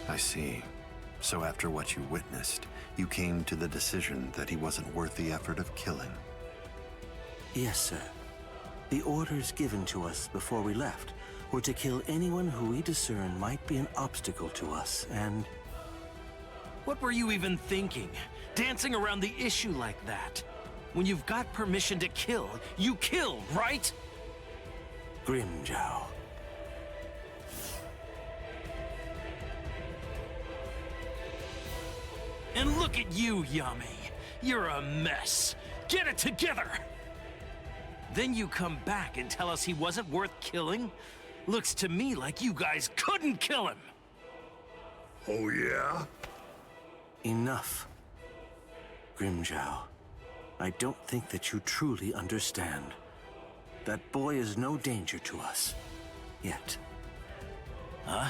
I see. So after what you witnessed, you came to the decision that he wasn't worth the effort of killing. Yes, sir. The orders given to us before we left were to kill anyone who we discern might be an obstacle to us, and... What were you even thinking? Dancing around the issue like that? When you've got permission to kill, you kill, right? Grimmjow. And look at you, Yami. You're a mess. Get it together! Then you come back and tell us he wasn't worth killing? Looks to me like you guys couldn't kill him! Oh, yeah? Enough. Grimmjow, I don't think that you truly understand. That boy is no danger to us. Yet. Huh?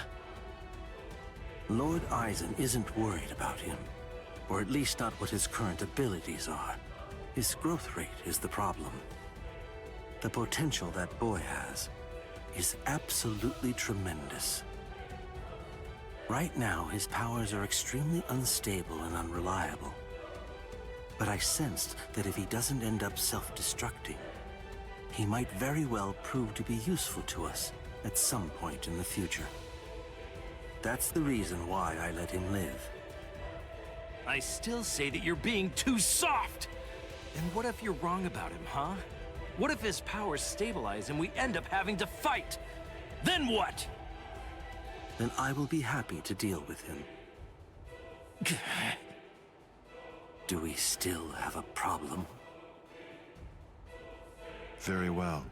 Lord Aizen isn't worried about him. Or at least not what his current abilities are. His growth rate is the problem. The potential that boy has is absolutely tremendous. Right now, his powers are extremely unstable and unreliable. But I sensed that if he doesn't end up self-destructing, he might very well prove to be useful to us at some point in the future. That's the reason why I let him live. I still say that you're being too soft! And what if you're wrong about him, huh? What if his powers stabilize and we end up having to fight? Then what? Then I will be happy to deal with him. Do we still have a problem? Very well.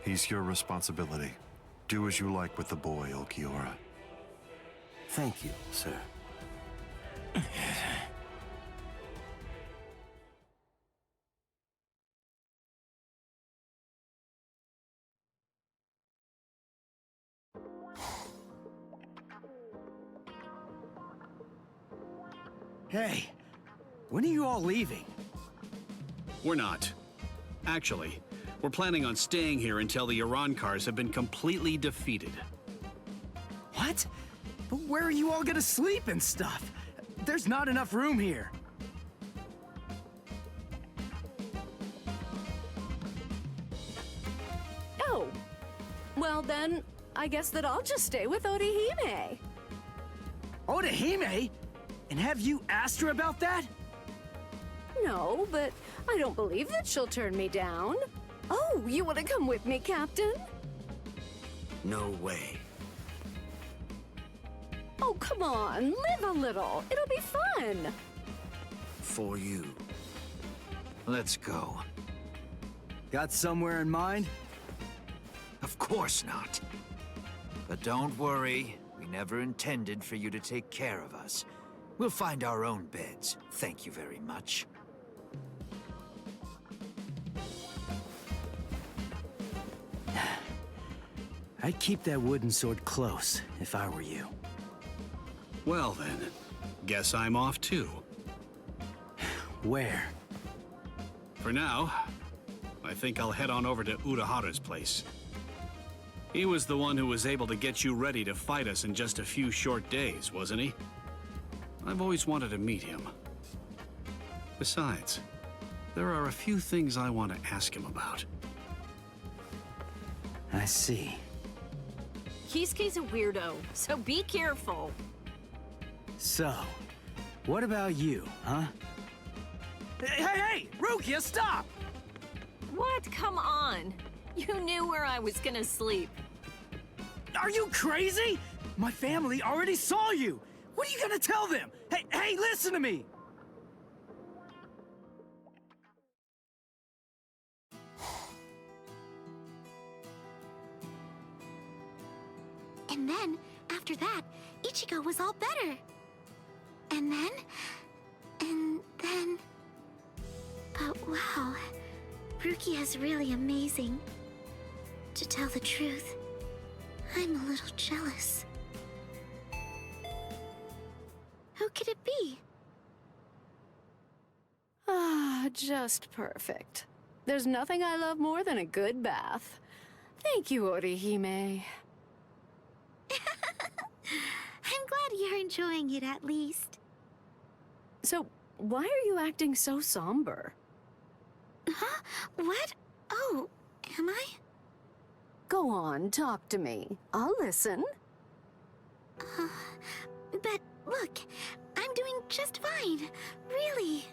He's your responsibility. Do as you like with the boy, Ulquiorra. Thank you, sir. Hey, when are you all leaving? We're not. Actually, we're planning on staying here until the Urankars have been completely defeated. What? But where are you all gonna sleep and stuff? There's not enough room here. Oh. Well then, I guess that I'll just stay with Orihime. Orihime? And have you asked her about that? No, but I don't believe that she'll turn me down. Oh, you want to come with me, Captain? No way. Oh, come on, live a little. It'll be fun. For you. Let's go. Got somewhere in mind? Of course not. But don't worry, we never intended for you to take care of us. We'll find our own beds. Thank you very much. I'd keep that wooden sword close if I were you. Well then, guess I'm off too. Where? For now, I think I'll head on over to Urahara's place. He was the one who was able to get you ready to fight us in just a few short days, wasn't he? I've always wanted to meet him. Besides, there are a few things I want to ask him about. I see. Kisuke's a weirdo, so be careful. So, what about you, huh? Hey, Rukia, stop! What? Come on. You knew where I was gonna sleep. Are you crazy? My family already saw you. What are you gonna tell them? Hey, listen to me! And then, after that, Ichigo was all better. And then... But wow, Rukia is really amazing. To tell the truth, I'm a little jealous. Who could it be? Ah, just perfect. There's nothing I love more than a good bath. Thank you, Orihime. I'm glad you're enjoying it at least. So, why are you acting so somber? Huh? What? Oh, am I? Go on, talk to me. I'll listen. But look, I'm doing just fine. Really.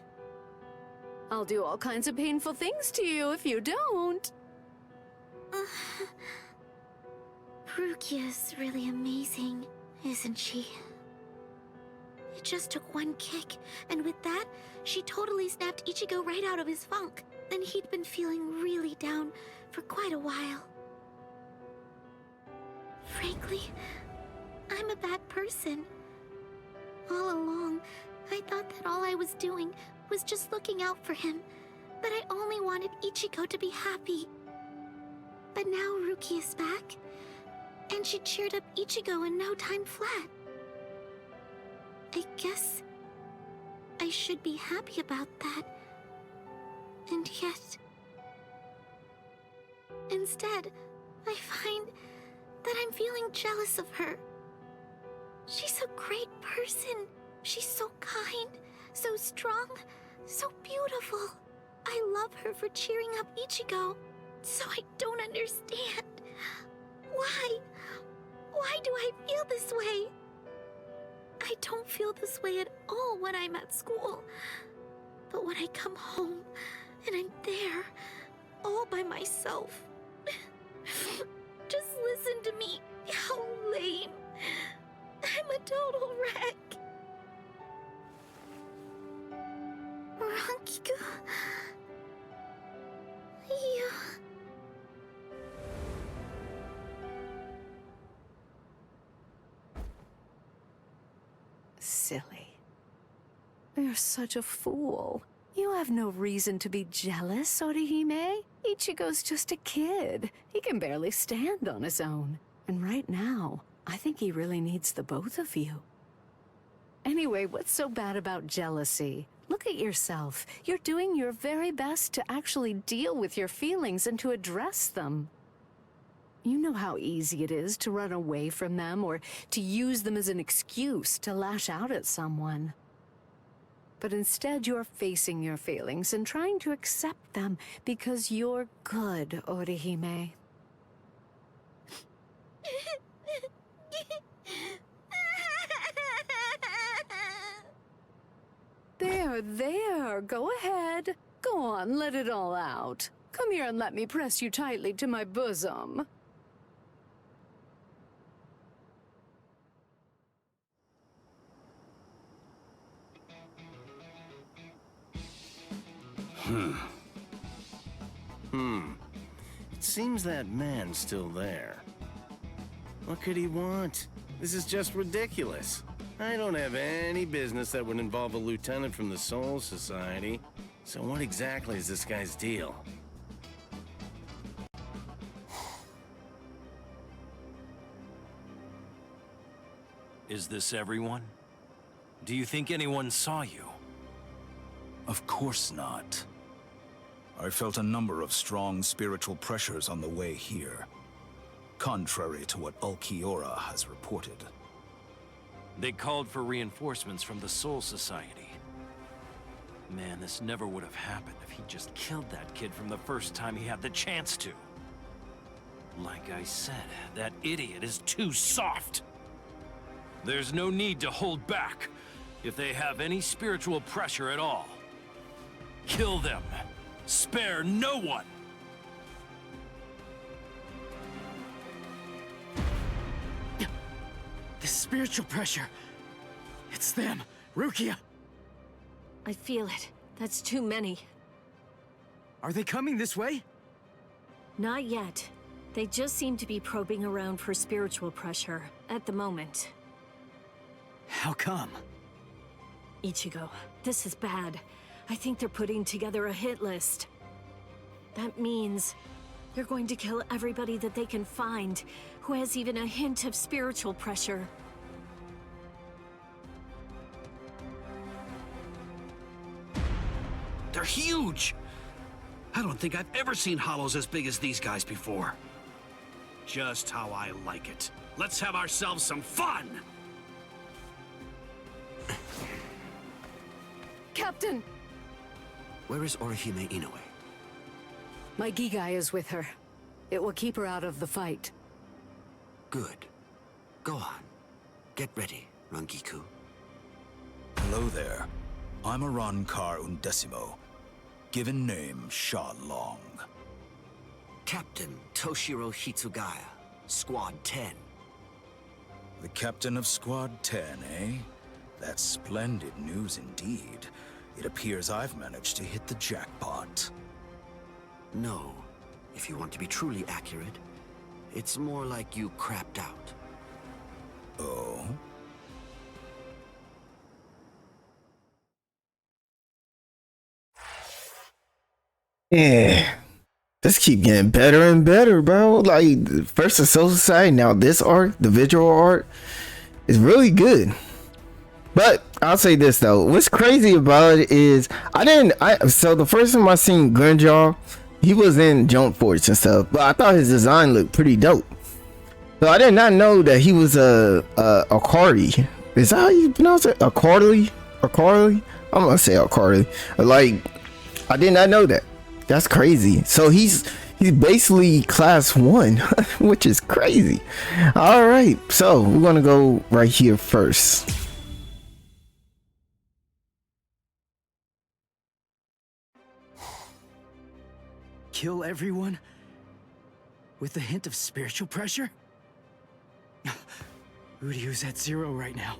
I'll do all kinds of painful things to you if you don't. Rukia's really amazing, isn't she? It just took one kick, and with that, she totally snapped Ichigo right out of his funk. And he'd been feeling really down for quite a while. Frankly, I'm a bad person. All along, I thought that all I was doing was just looking out for him, that I only wanted Ichigo to be happy. But now Ruki is back, and she cheered up Ichigo in no time flat. I guess I should be happy about that. And yet... Instead, I find that I'm feeling jealous of her. She's a great person. She's so kind, so strong, so beautiful. I love her for cheering up Ichigo. So I don't understand. Why? Why do I feel this way? I don't feel this way at all when I'm at school. But when I come home, and I'm there, all by myself. Just listen to me. How lame. I'm a total wreck. Rankiku. You... Silly. You're such a fool. You have no reason to be jealous, Orihime. Ichigo's just a kid. He can barely stand on his own. And right now, I think he really needs the both of you. Anyway, what's so bad about jealousy? Look at yourself. You're doing your very best to actually deal with your feelings and to address them. You know how easy it is to run away from them or to use them as an excuse to lash out at someone. But instead, you're facing your feelings and trying to accept them because you're good, Orihime. There, go ahead. Go on, let it all out. Come here and let me press you tightly to my bosom. It seems that man's still there. What could he want? This is just ridiculous. I don't have any business that would involve a lieutenant from the Soul Society. So what exactly is this guy's deal? Is this everyone? Do you think anyone saw you? Of course not. I felt a number of strong spiritual pressures on the way here, contrary to what Ulquiorra has reported. They called for reinforcements from the Soul Society. Man, this never would have happened if he just killed that kid from the first time he had the chance to. Like I said, that idiot is too soft. There's no need to hold back. If they have any spiritual pressure at all, kill them. Spare no one. The spiritual pressure. It's them. Rukia. I feel it. That's too many. Are they coming this way? Not yet. They just seem to be probing around for spiritual pressure at the moment. How come? Ichigo, this is bad. I think they're putting together a hit list. That means they're going to kill everybody that they can find who has even a hint of spiritual pressure. They're huge! I don't think I've ever seen hollows as big as these guys before. Just how I like it. Let's have ourselves some fun! Captain! Where is Orihime Inoue? My Gigai is with her. It will keep her out of the fight. Good. Go on. Get ready, Rangiku. Hello there. I'm Arankar Undecimo, given name Sha Long. Captain Toshiro Hitsugaya, Squad 10. The captain of Squad 10, eh? That's splendid news indeed. It appears I've managed to hit the jackpot. No. If you want to be truly accurate, it's more like you crapped out. Oh? Yeah. This keep getting better and better, bro. Like, first the Soul Society, now this art, the visual art, is really good. But I'll say this though, what's crazy about it is so the first time I seen Grimmjow, he was in Jump Force and stuff, but I thought his design looked pretty dope. So I did not know that he was a Akari. Is that how you pronounce it? Akari? I'm gonna say Akari. Like, I did not know that. That's crazy. So he's basically class 1, which is crazy. All right, so we're gonna go right here first. Kill everyone? With a hint of spiritual pressure? Uryu's at 0 right now.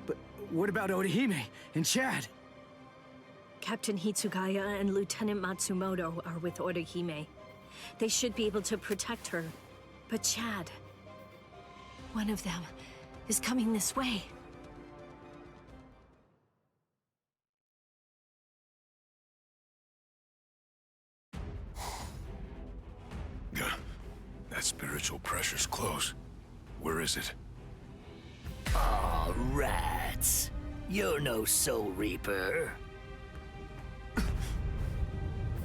But what about Orihime and Chad? Captain Hitsugaya and Lieutenant Matsumoto are with Orihime. They should be able to protect her. But Chad, one of them, is coming this way. That spiritual pressure's close. Where is it? Aw, rats. You're no Soul Reaper.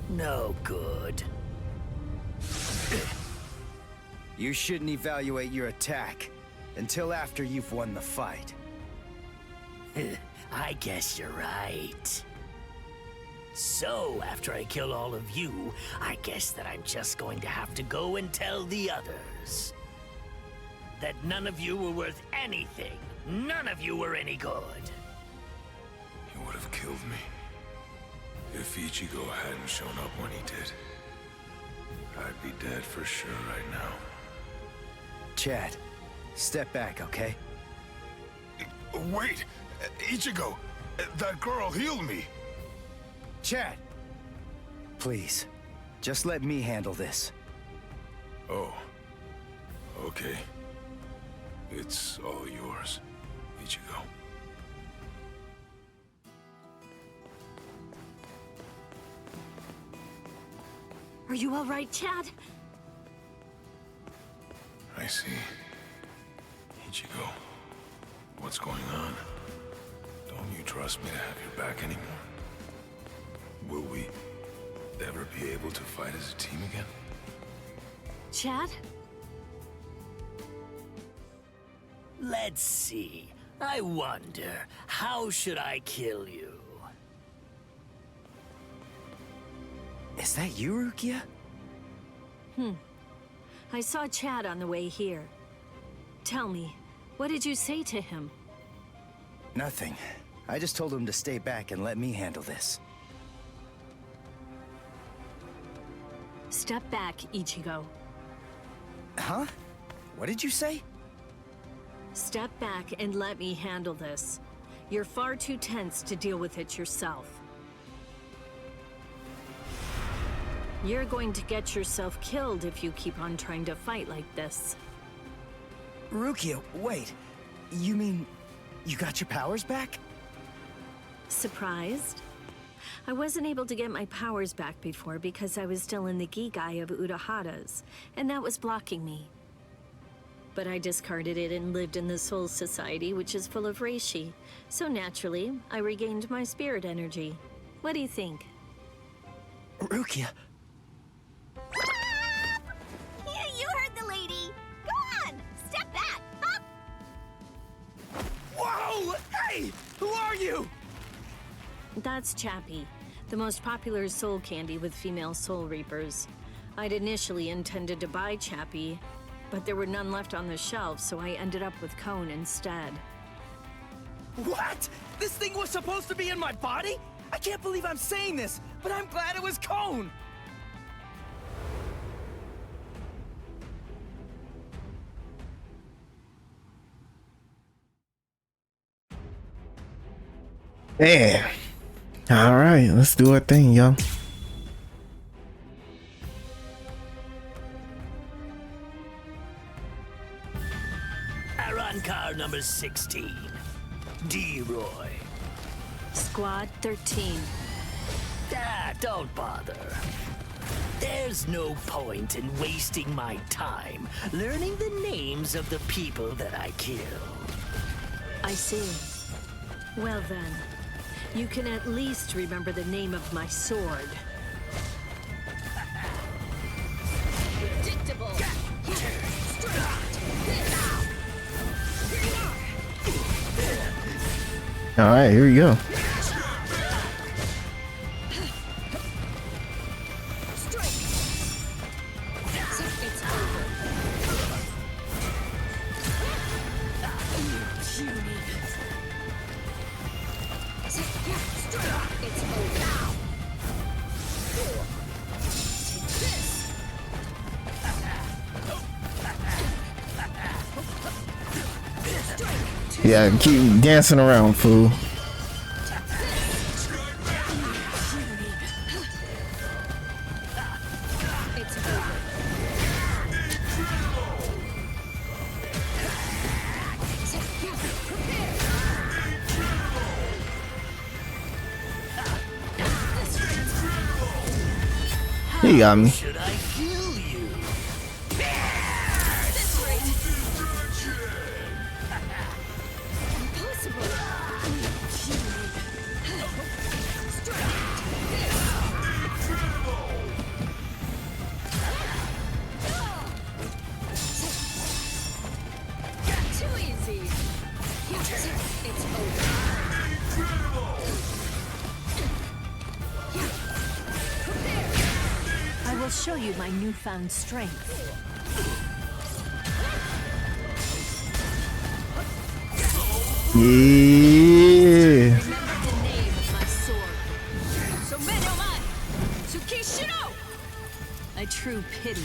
No good. You shouldn't evaluate your attack until after you've won the fight. I guess you're right. So, after I kill all of you, I guess that I'm just going to have to go and tell the others that none of you were worth anything. None of you were any good. He would have killed me if Ichigo hadn't shown up when he did. I'd be dead for sure right now. Chad, step back, okay? Wait! Ichigo! That girl healed me! Chad! Please, just let me handle this. Oh. Okay. It's all yours, Ichigo. Are you all right, Chad? I see. Ichigo, what's going on? Don't you trust me to have your back anymore? Will we ever be able to fight as a team again? Chad? Let's see. I wonder, how should I kill you? Is that you, Rukia? I saw Chad on the way here. Tell me, what did you say to him? Nothing. I just told him to stay back and let me handle this. Step back, Ichigo. Huh? What did you say? Step back and let me handle this. You're far too tense to deal with it yourself. You're going to get yourself killed if you keep on trying to fight like this. Rukia, wait. You mean you got your powers back? Surprised? I wasn't able to get my powers back before because I was still in the Gigai of Urahara's, and that was blocking me. But I discarded it and lived in the Soul Society, which is full of Reishi. So naturally, I regained my spirit energy. What do you think? Rukia! Yeah, you heard the lady. Go on, step back, up. Whoa! Hey! Who are you? That's Chappie, the most popular soul candy with female soul reapers. I'd initially intended to buy Chappie, but there were none left on the shelf, so I ended up with Cone instead. What? This thing was supposed to be in my body? I can't believe I'm saying this, but I'm glad it was Cone! Damn. All right, let's do our thing, yo. Car number 16. D-Roy. Squad 13. Ah, don't bother. There's no point in wasting my time learning the names of the people that I kill. I see. Well then, you can at least remember the name of my sword. Predictable. All right, here we go. Yeah, keep dancing around, fool. You got me. Should I kill you? show you my newfound strength. Yeah. A true pity.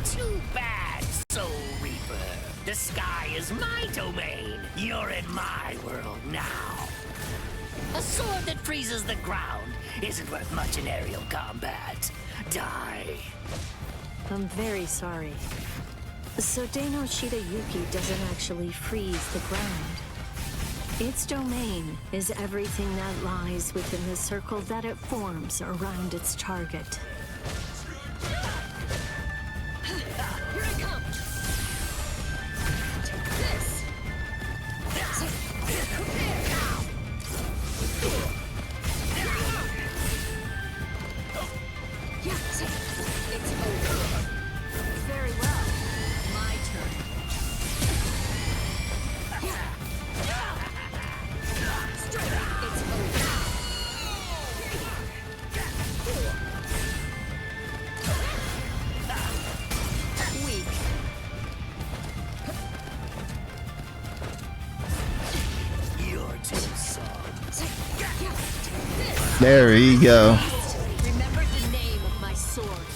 Too bad, Soul Reaper. The sky is my domain. You're in my world now. A sword that freezes the ground isn't worth much in aerial combat. Die. I'm very sorry. So Deno Shidayuki doesn't actually freeze the ground. Its domain is everything that lies within the circle that it forms around its target. Here I come! Take this! It's over. Very well. My turn. It's over. Weak. You're too soft. There you go. Remember the name of my sword.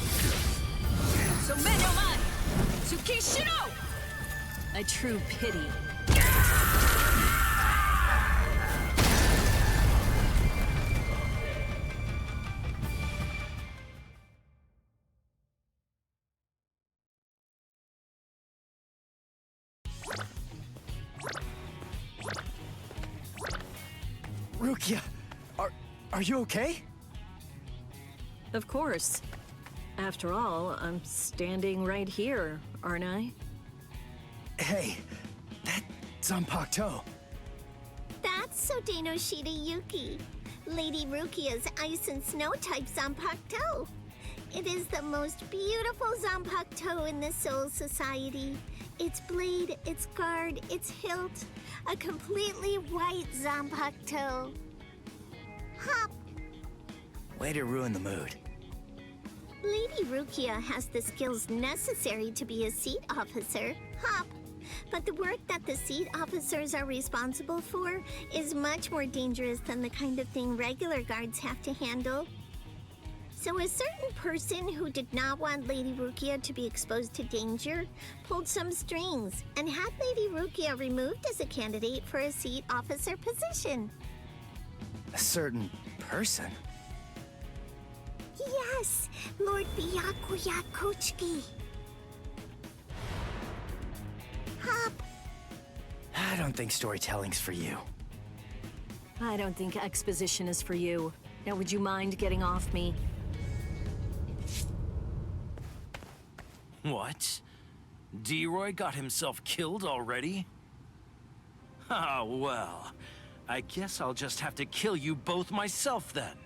Somenomon Tsukishiro! A true pity. Rukia, are you okay? Of course. After all, I'm standing right here, aren't I? Hey, that Zanpakutō. That's Sodeno Shidayuki, Lady Rukia's ice and snow type Zanpakutō. It is the most beautiful Zanpakutō in the Soul Society. Its blade, its guard, its hilt, a completely white Zanpakutō. Hop! Way to ruin the mood. Lady Rukia has the skills necessary to be a seat officer, Hop. But the work that the seat officers are responsible for is much more dangerous than the kind of thing regular guards have to handle. So a certain person who did not want Lady Rukia to be exposed to danger pulled some strings and had Lady Rukia removed as a candidate for a seat officer position. A certain person? Yes, Lord Byakuya Kuchiki. Hop. I don't think storytelling's for you. I don't think exposition is for you. Now, would you mind getting off me? What? D-Roy got himself killed already? Ah, well. I guess I'll just have to kill you both myself then.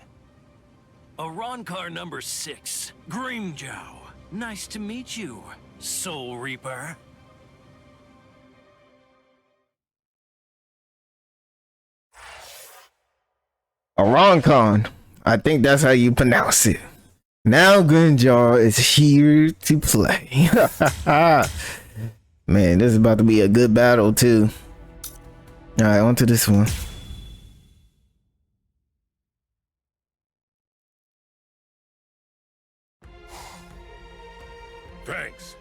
Arankar number 6, Grimmjow. Nice to meet you, Soul Reaper. Arankar. I think that's how you pronounce it. Now Grimmjow is here to play. Man, this is about to be a good battle too. Alright, on to this one. Thanks.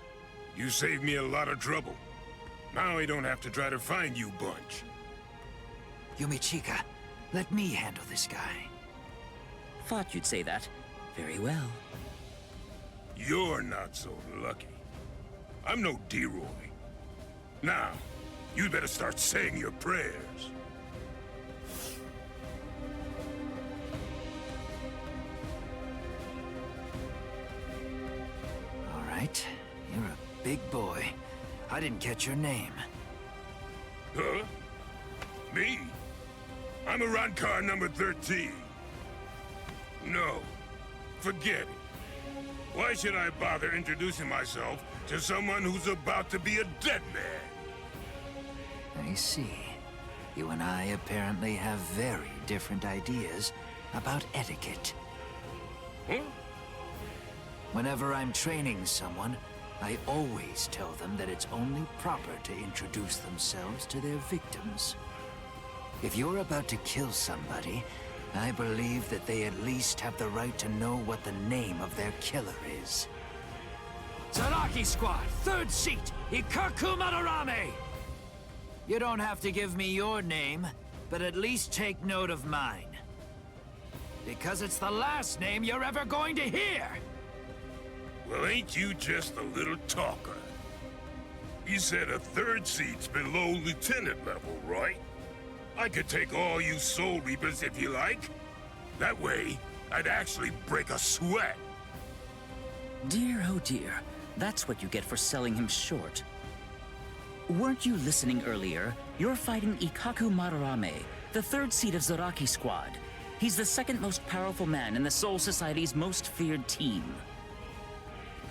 You saved me a lot of trouble. Now I don't have to try to find you bunch. Yumichika, let me handle this guy. Thought you'd say that. Very well. You're not so lucky. I'm no D-Roy. Now, you better start saying your prayers. All right, you're a big boy. I didn't catch your name. Huh? Me? I'm Arankar number 13. No, forget it. Why should I bother introducing myself to someone who's about to be a dead man? I see. You and I apparently have very different ideas about etiquette. Whenever I'm training someone, I always tell them that it's only proper to introduce themselves to their victims. If you're about to kill somebody, I believe that they at least have the right to know what the name of their killer is. Zaraki Squad, 3rd seat, Ikaku Madarame! You don't have to give me your name, but at least take note of mine. Because it's the last name you're ever going to hear! Well, ain't you just a little talker? You said a 3rd seat's below lieutenant level, right? I could take all you Soul Reapers if you like. That way, I'd actually break a sweat. Dear, oh dear. That's what you get for selling him short. Weren't you listening earlier? You're fighting Ikaku Madarame, the 3rd seat of Zaraki Squad. He's the 2nd most powerful man in the Soul Society's most feared team.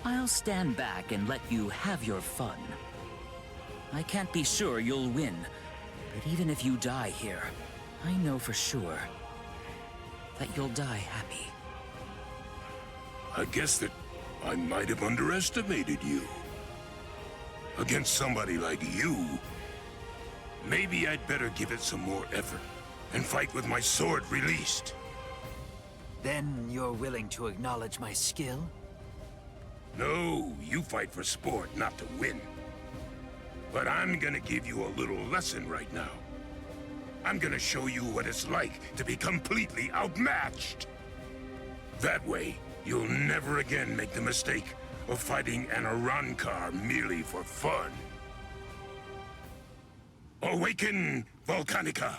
I'll stand back and let you have your fun. I can't be sure you'll win, but even if you die here, I know for sure that you'll die happy. I guess that I might have underestimated you. Against somebody like you, maybe I'd better give it some more effort and fight with my sword released. Then you're willing to acknowledge my skill? No, you fight for sport, not to win. But I'm gonna give you a little lesson right now. I'm gonna show you what it's like to be completely outmatched. That way, you'll never again make the mistake of fighting an Arankar merely for fun. Awaken, Volcanica!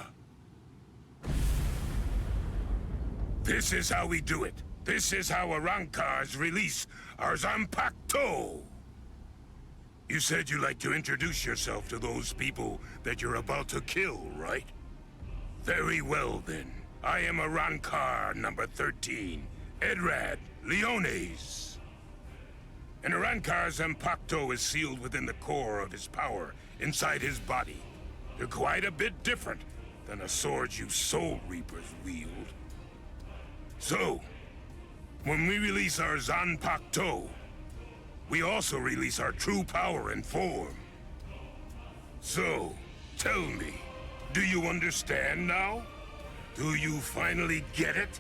This is how we do it. This is how Arankars release our Zanpakutō. You said you'd like to introduce yourself to those people that you're about to kill, right? Very well then. I am Arankar number 13, Edrad Leones. An Arankar's Zanpakutō is sealed within the core of his power, inside his body. They're quite a bit different than the swords you Soul Reapers wield. So, when we release our Zanpakutō, we also release our true power and form. So, tell me, do you understand now? Do you finally get it?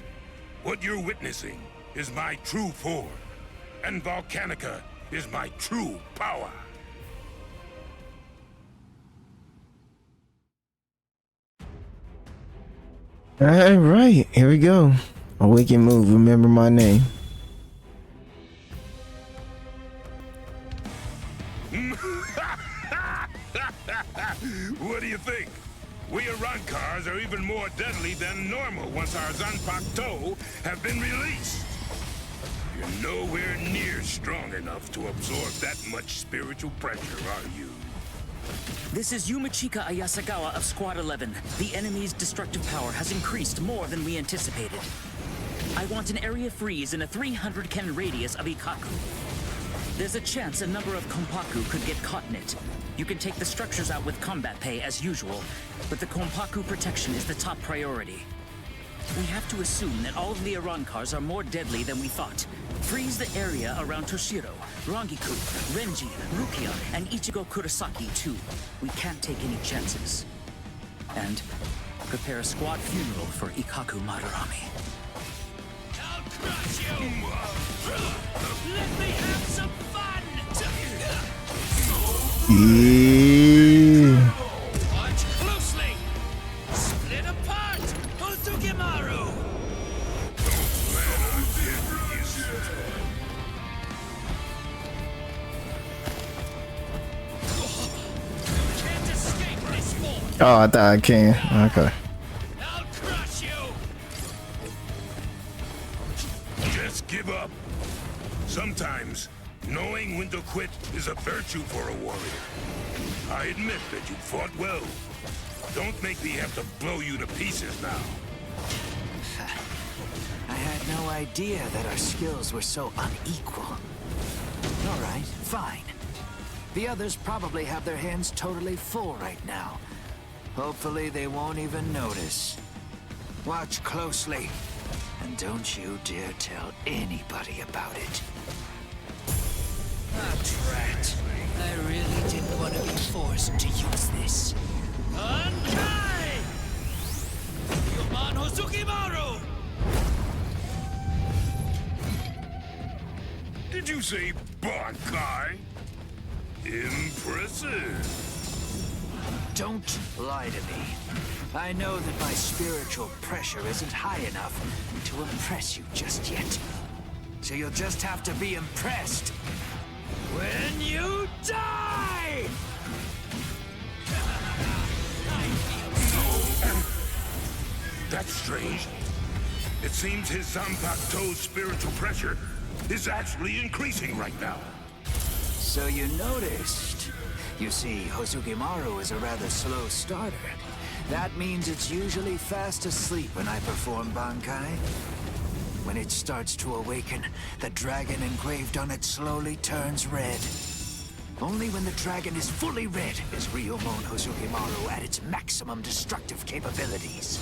What you're witnessing is my true form, and Volcanica is my true power. Alright, here we go. Awaken move, remember my name. What do you think? We Arankars are even more deadly than normal once our Zanpakutō have been released. You're nowhere near strong enough to absorb that much spiritual pressure, are you? This is Yumachika Ayasagawa of Squad 11. The enemy's destructive power has increased more than we anticipated. I want an area freeze in a 300 ken radius of Ikaku. There's a chance a number of Konpaku could get caught in it. You can take the structures out with combat pay as usual, but the Konpaku protection is the top priority. We have to assume that all of the Arankars are more deadly than we thought. Freeze the area around Toshiro, Rangiku, Renji, Rukia, and Ichigo Kurosaki too. We can't take any chances. And prepare a squad funeral for Ikaku Madarame. I'll crush you! Let me have some fun! Yeah. Watch closely! Split apart! Osugimaru! Can't escape this force! Oh, I thought I can. Okay. I'll crush you! Just give up. Sometimes, knowing when to quit is a virtue for a warrior. I admit that you fought well. Don't make me have to blow you to pieces now. I had no idea that our skills were so unequal. All right, fine. The others probably have their hands totally full right now. Hopefully they won't even notice. Watch closely, And don't you dare tell anybody about it. Ah, drat. I really didn't want to be forced to use this. Bankai! Human Hozukimaru! Did you say Bankai? Impressive. Don't lie to me. I know that my spiritual pressure isn't high enough to impress you just yet. So you'll just have to be impressed when you die! That's strange. It seems his Zanpakutō's spiritual pressure is actually increasing right now. So you noticed. You see, Hozukimaru is a rather slow starter. That means it's usually fast asleep when I perform Bankai. When it starts to awaken, the dragon engraved on it slowly turns red. Only when the dragon is fully red is Ryomon Hozukimaru at its maximum destructive capabilities.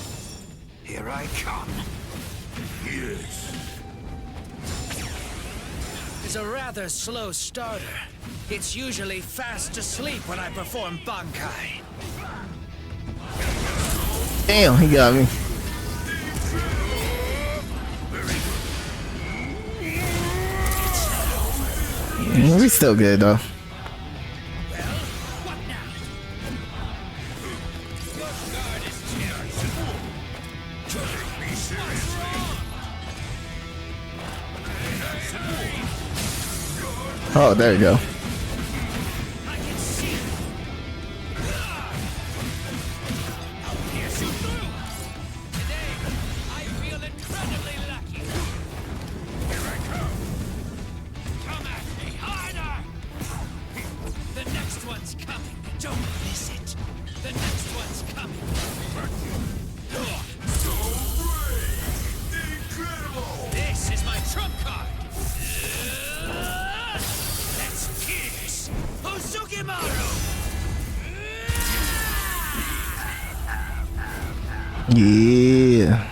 Here I come. Yes. Is a rather slow starter. It's usually fast asleep when I perform Bankai. Damn, he got me. We still good though. Oh, there you go. Yeah.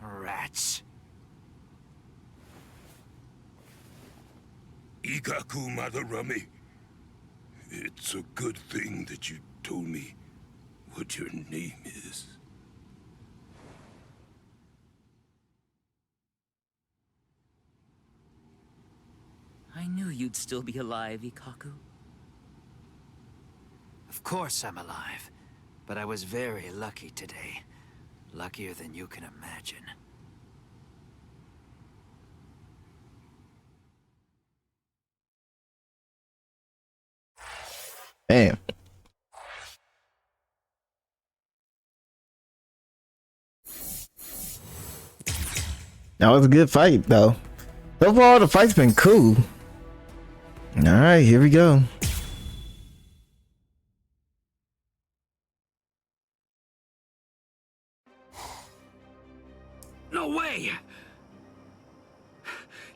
Rats. Ikaku Madarami. It's a good thing that you told me what your name is. I knew you'd still be alive, Ikaku. Of course I'm alive, but I was very lucky today. Luckier than you can imagine. Damn. That was a good fight, though. So far, the fight's been cool. All right, here we go. No way!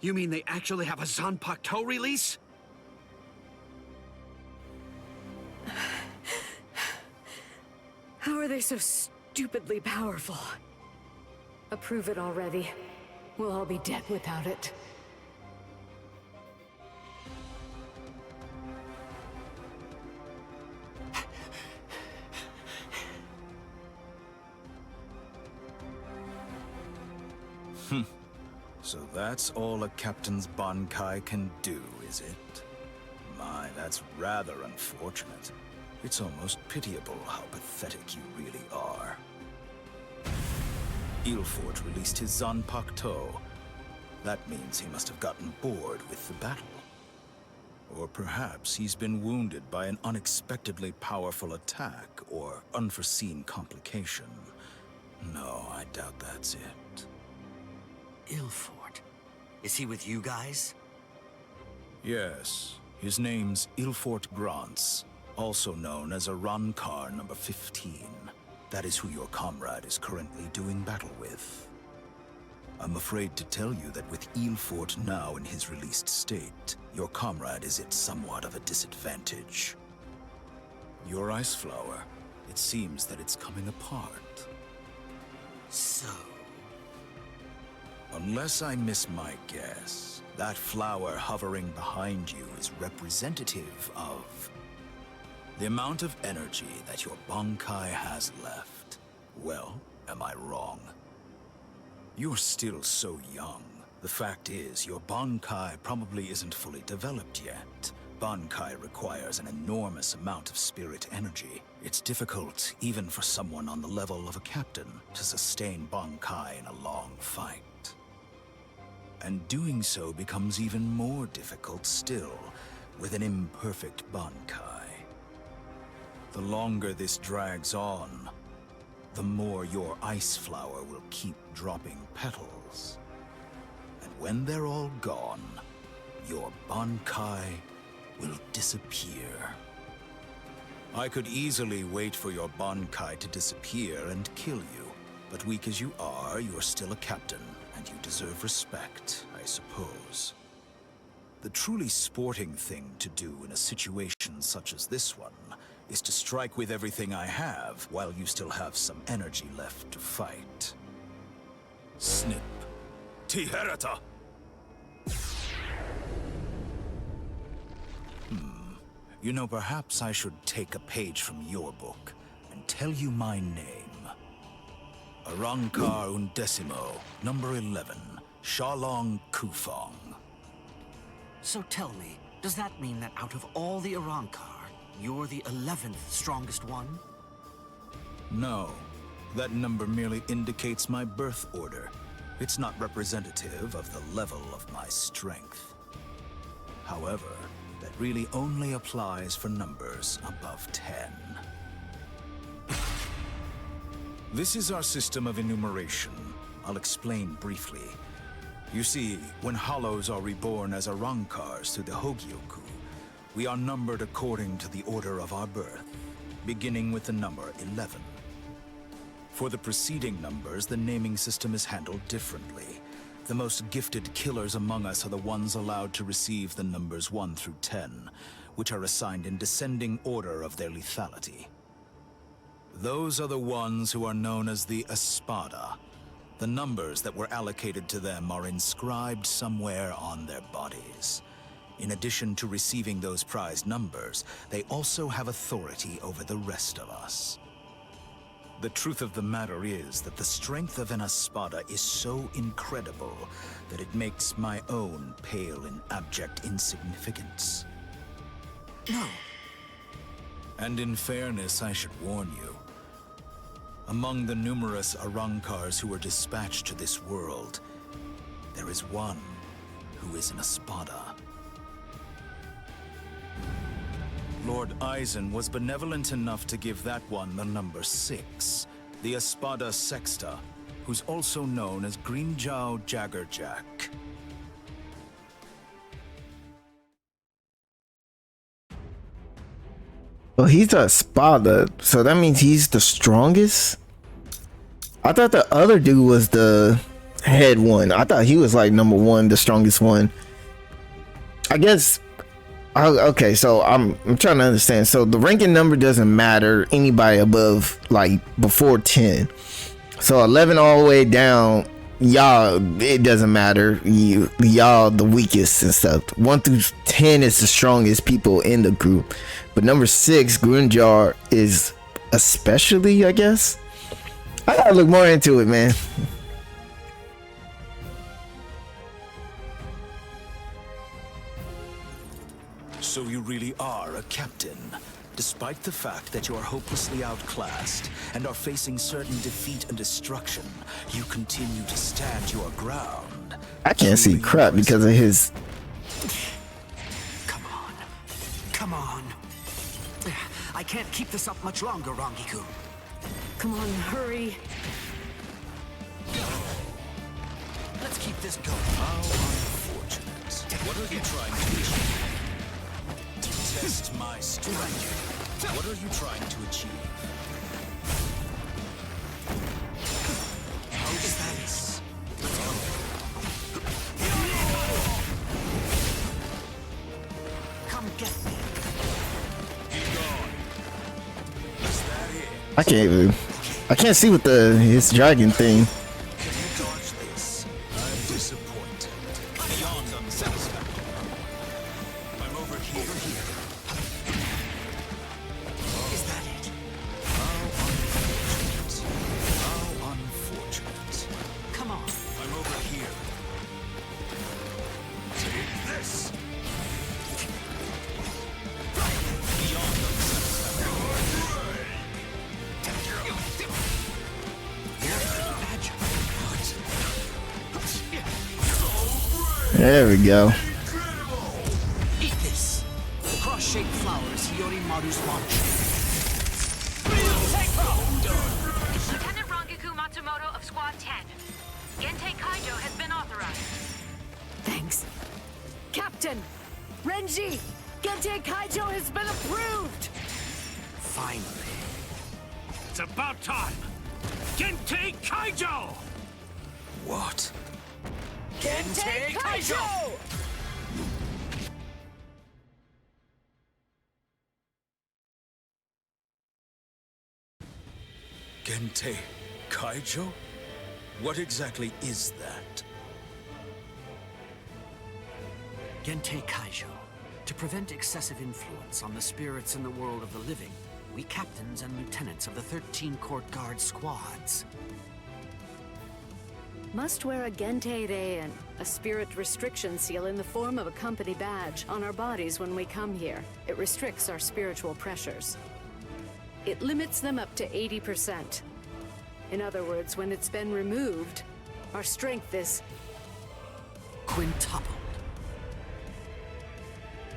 You mean they actually have a Zanpakutō release? How are they so stupidly powerful? Approve it already. We'll all be dead without it. So that's all a captain's Bankai can do, is it? My, that's rather unfortunate. It's almost pitiable how pathetic you really are. Ilfort released his Zanpakutō. That means he must have gotten bored with the battle. Or perhaps he's been wounded by an unexpectedly powerful attack or unforeseen complication. No, I doubt that's it. Ilfort? Is he with you guys? Yes. His name's Ilfort Grants, also known as Arankar number 15. That is who your comrade is currently doing battle with. I'm afraid to tell you that with Ilfort now in his released state, your comrade is at somewhat of a disadvantage. Your ice flower, it seems that it's coming apart. So? Unless I miss my guess, that flower hovering behind you is representative of the amount of energy that your Bankai has left. Well, am I wrong? You're still so young. The fact is, your Bankai probably isn't fully developed yet. Bankai requires an enormous amount of spirit energy. It's difficult, even for someone on the level of a captain, to sustain Bankai in a long fight. And doing so becomes even more difficult still, with an imperfect Bankai. The longer this drags on, the more your ice flower will keep dropping petals. And when they're all gone, your Bankai will disappear. I could easily wait for your Bankai to disappear and kill you, but weak as you are, you're still a captain, and you deserve respect, I suppose. The truly sporting thing to do in a situation such as this one is to strike with everything I have while you still have some energy left to fight. Snip. Tiherata! You know, perhaps I should take a page from your book and tell you my name. Arrancar Undecimo, number 11, Shalong Kufong. So tell me, does that mean that out of all the Arrancar, you're the 11th strongest one? No. That number merely indicates my birth order. It's not representative of the level of my strength. However, that really only applies for numbers above 10. This is our system of enumeration. I'll explain briefly. You see, when hollows are reborn as Arrancars through the Hogyoku, we are numbered according to the order of our birth, beginning with the number 11. For the preceding numbers, the naming system is handled differently. The most gifted killers among us are the ones allowed to receive the numbers 1 through 10, which are assigned in descending order of their lethality. Those are the ones who are known as the Espada. The numbers that were allocated to them are inscribed somewhere on their bodies. In addition to receiving those prized numbers, they also have authority over the rest of us. The truth of the matter is that the strength of an Espada is so incredible that it makes my own pale in abject insignificance. No. And in fairness, I should warn you. Among the numerous Arrancars who were dispatched to this world, there is one who is an Espada. Lord Eisen was benevolent enough to give that one the number 6, the Espada Sexta, who's also known as Grimmjow Jaggerjack. Well, he's a Espada, so that means he's the strongest? I thought the other dude was the head one. I thought he was like number 1, the strongest one. I guess... Okay, so I'm trying to understand. So the ranking number doesn't matter. Anybody above, like, before 10. So 11 all the way down, y'all, it doesn't matter. Y'all the weakest and stuff. 1 through 10 is the strongest people in the group. But number 6, Grimmjow, is especially, I guess. I gotta look more into it, man. So you really are a captain, despite the fact that you are hopelessly outclassed and are facing certain defeat and destruction. You continue to stand your ground. I can't see crap because of his... Come on. I can't keep this up much longer, Rangiku. Come on, hurry. Let's keep this going. How unfortunate. What are you trying to achieve? To test my strength. What are you trying to achieve? How is that? get me. I can't see with his dragon thing. Can you dodge this? I'm disappointed. Beyond unsatisfactory. I'm over here. Is that it? How unfortunate. Come on. I'm over here. Take this. Beyond There we go. Eat this. Cross-shaped flowers, Hiyorimaru's launch. Lieutenant Rangaku Matsumoto of Squad 10. Gentei Kaijo has been authorized. Thanks. Captain! Renji! Gentei Kaijo has been approved! Finally. It's about time! Gentei Kaijo! What? Gentei Kaijo! Gentei Kaijo? What exactly is that? Gentei Kaijo. To prevent excessive influence on the spirits in the world of the living, we captains and lieutenants of the 13 court guard squads Must wear a Gentei Reien, a spirit restriction seal in the form of a company badge, on our bodies when we come here. It restricts our spiritual pressures. It limits them up to 80%. In other words, when it's been removed, our strength is quintupled.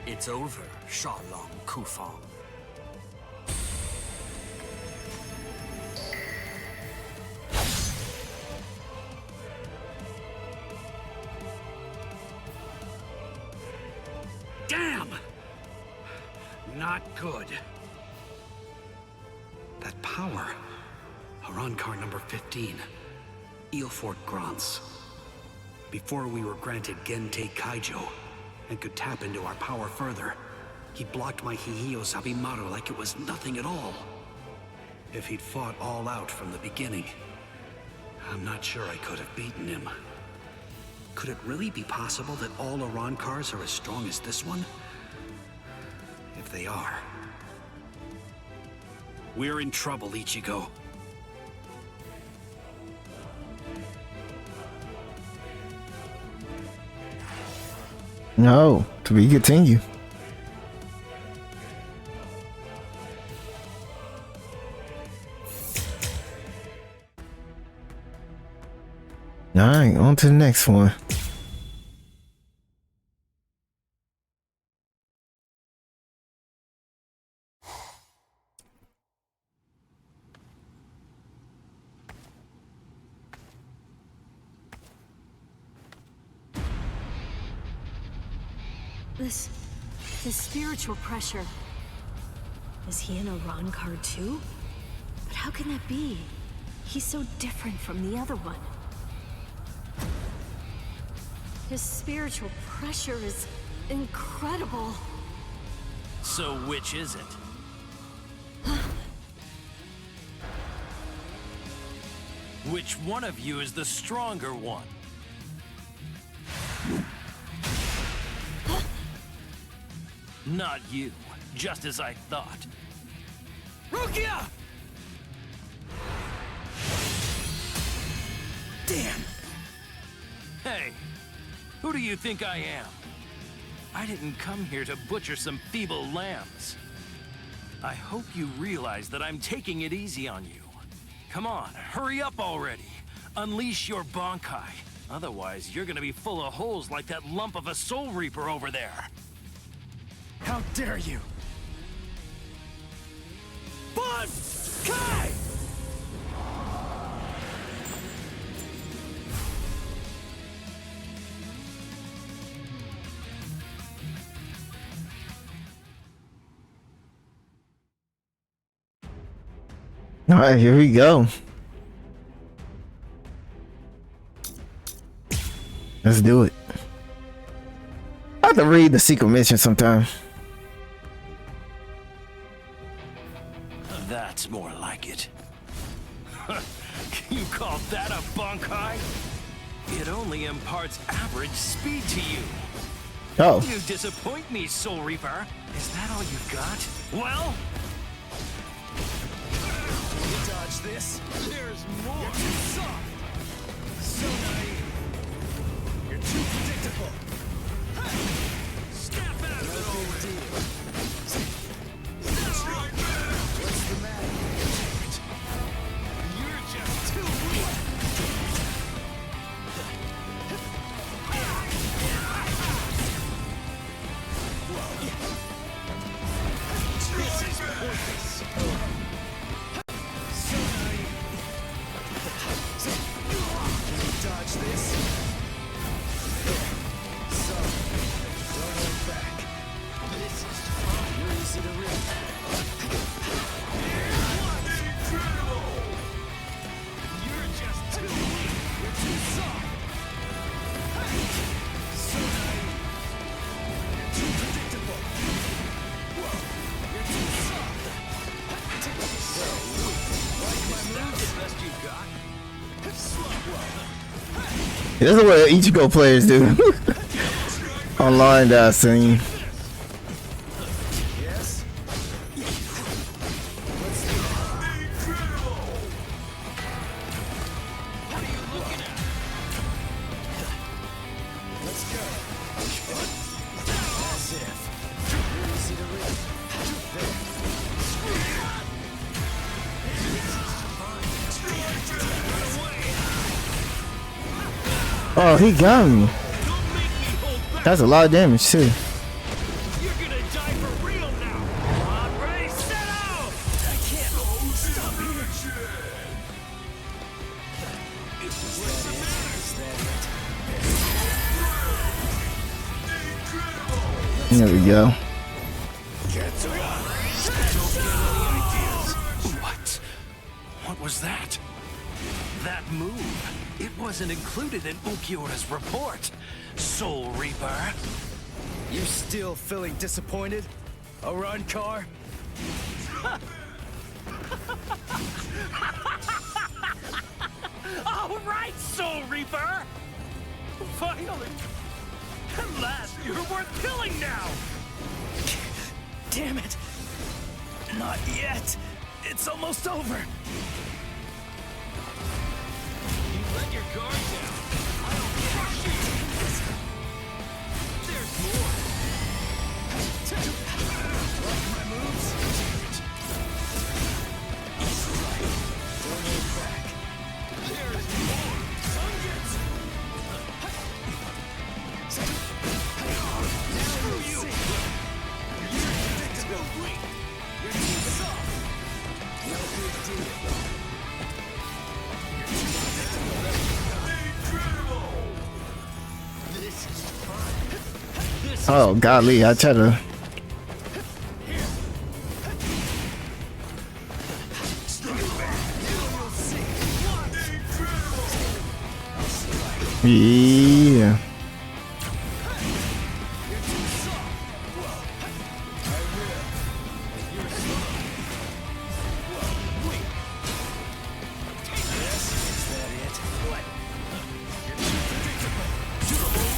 It's over, Shalong Kufang. Damn! Not good. That power. Arankar number 15. Eelfort Grants. Before we were granted Gentei Kaijo and could tap into our power further, he blocked my Hihio Sabimaru like it was nothing at all. If he'd fought all out from the beginning, I'm not sure I could have beaten him. Could it really be possible that all Arankars are as strong as this one? If they are, we're in trouble, Ichigo. No, to be continued. Alright, on to the next one. This spiritual pressure. Is he an Arankar too? But how can that be? He's so different from the other one. His spiritual pressure is incredible. So which is it? Which one of you is the stronger one? Not you, just as I thought. Rukia! Damn! Hey, who do you think I am? I didn't come here to butcher some feeble lambs. I hope you realize that I'm taking it easy on you. Come on, hurry up already. Unleash your Bankai. Otherwise, you're gonna be full of holes like that lump of a Soul Reaper over there. How dare you! Bankai! All right, here we go. Let's do it. I have to read the secret mission sometime. That's more like it. You call that a bunkai? It only imparts average speed to you. Oh. You disappoint me, Soul Reaper. Is that all you've got? Well, you dodge this. There's more. You're too soft. So naive. You're too predictable. Snap out of it already. What's the matter? You're just too weak. This is pointless. So naive. Can you dodge this? So, don't hold back. This is fun. You're easy to read. You're just too weak. You're too soft. So naive. You're too predictable. Whoa. You're too soft. So weak. Like my moves? The best you've got? Slow. This is what ichigo players do. Online that scene. Yes? What's the incredible? What are you looking at? Let's go. As if. You're easy to read. There. Oh, he got me. That's a lot of damage too. You're gonna die for real now. On, ready, set out! I can't stop here. Is that it? There we go. What was that? That move. It wasn't included in Ulquiorra's report. Soul Reaper. You still feeling disappointed? A run car? All right, Soul Reaper! Finally! At last, you're worth killing now! Damn it! Not yet! It's almost over! You let your guard down. I'll crush you! There's more! Like my moves? Don't hold back. There's more! Zanjutsu! Screw you! You're predictable! You're too soft! No big deal. You're too predictable! This is fun! Oh golly, I try to. Yeah.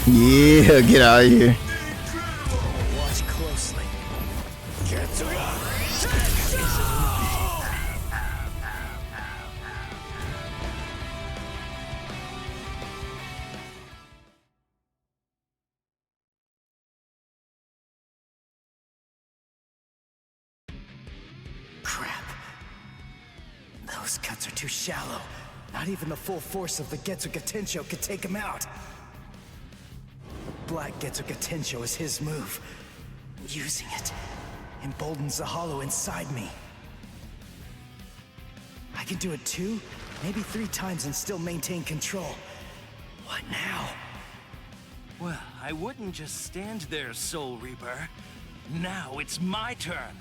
Yeah, get out of here. Watch closely. Crap. Those cuts are too shallow. Not even the full force of the Getsuga Tensho could take him out. Black Getsuga Tensho is his move. Using it emboldens the hollow inside me. I can do it 2, maybe 3 times and still maintain control. What now? Well, I wouldn't just stand there, Soul Reaper. Now it's my turn.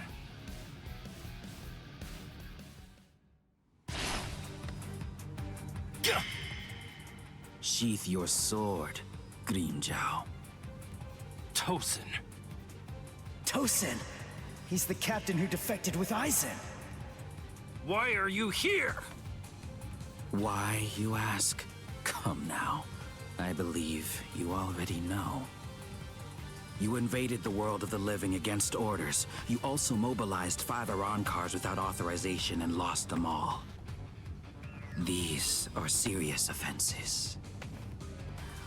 Sheath your sword, Grimmjow. Tosin. Tosin! He's the captain who defected with Aizen. Why are you here? Why, you ask? Come now. I believe you already know. You invaded the world of the living against orders. You also mobilized 5 Iran cars without authorization and lost them all. These are serious offenses.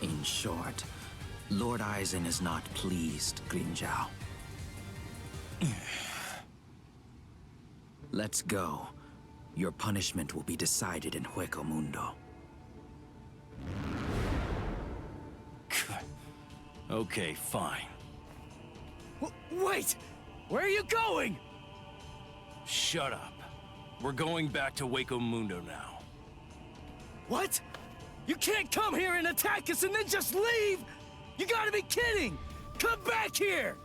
In short, Lord Aizen is not pleased, Grimmjow. Let's go. Your punishment will be decided in Hueco Mundo. Okay, fine. Wait! Where are you going? Shut up. We're going back to Hueco Mundo now. What? You can't come here and attack us and then just leave! You gotta be kidding! Come back here!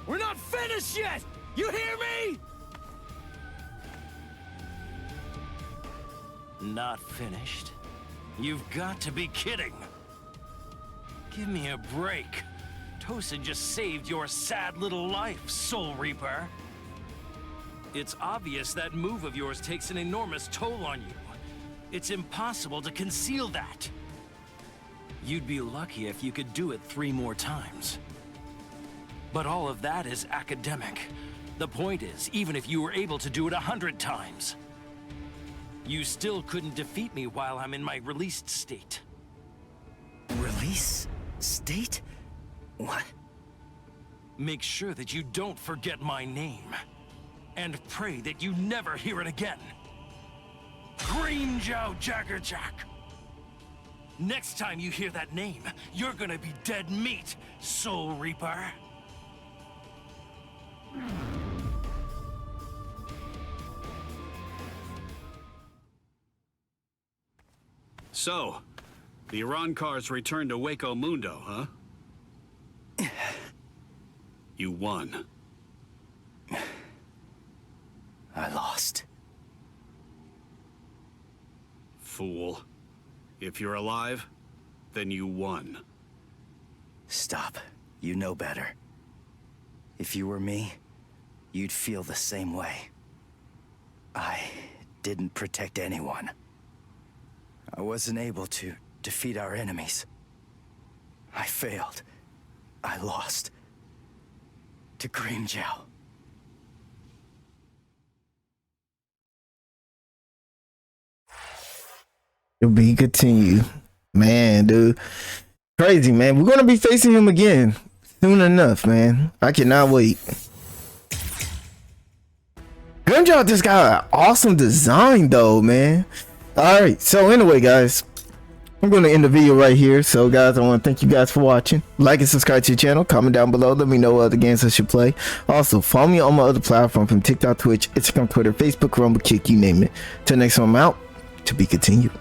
We're not finished yet! You hear me? Not finished? You've got to be kidding! Give me a break. Tosin just saved your sad little life, Soul Reaper. It's obvious that move of yours takes an enormous toll on you. It's impossible to conceal that. You'd be lucky if you could do it 3 more times. But all of that is academic. The point is, even if you were able to do it 100 times, you still couldn't defeat me while I'm in my released state. Release? State? What? Make sure that you don't forget my name. And pray that you never hear it again. Grimmjow Jaggerjack! Next time you hear that name, you're gonna be dead meat, Soul Reaper. So, the Iran cars returned to Hueco Mundo, huh? You won. I lost. Fool. If you're alive, then you won. Stop. You know better. If you were me, you'd feel the same way. I didn't protect anyone. I wasn't able to defeat our enemies. I failed. I lost. To Grimmjow. To be continued. Man, dude. Crazy, man. We're gonna be facing him again soon enough, man. I cannot wait. Grimmjow just got an awesome design though, man. Alright, so anyway, guys, I'm going to end the video right here. So guys, I want to thank you guys for watching. Like and subscribe to the channel. Comment down below. Let me know what other games I should play. Also, follow me on my other platform from TikTok, Twitch, Instagram, Twitter, Facebook, Rumble, Kick, you name it. Till next time, I'm out. To be continued.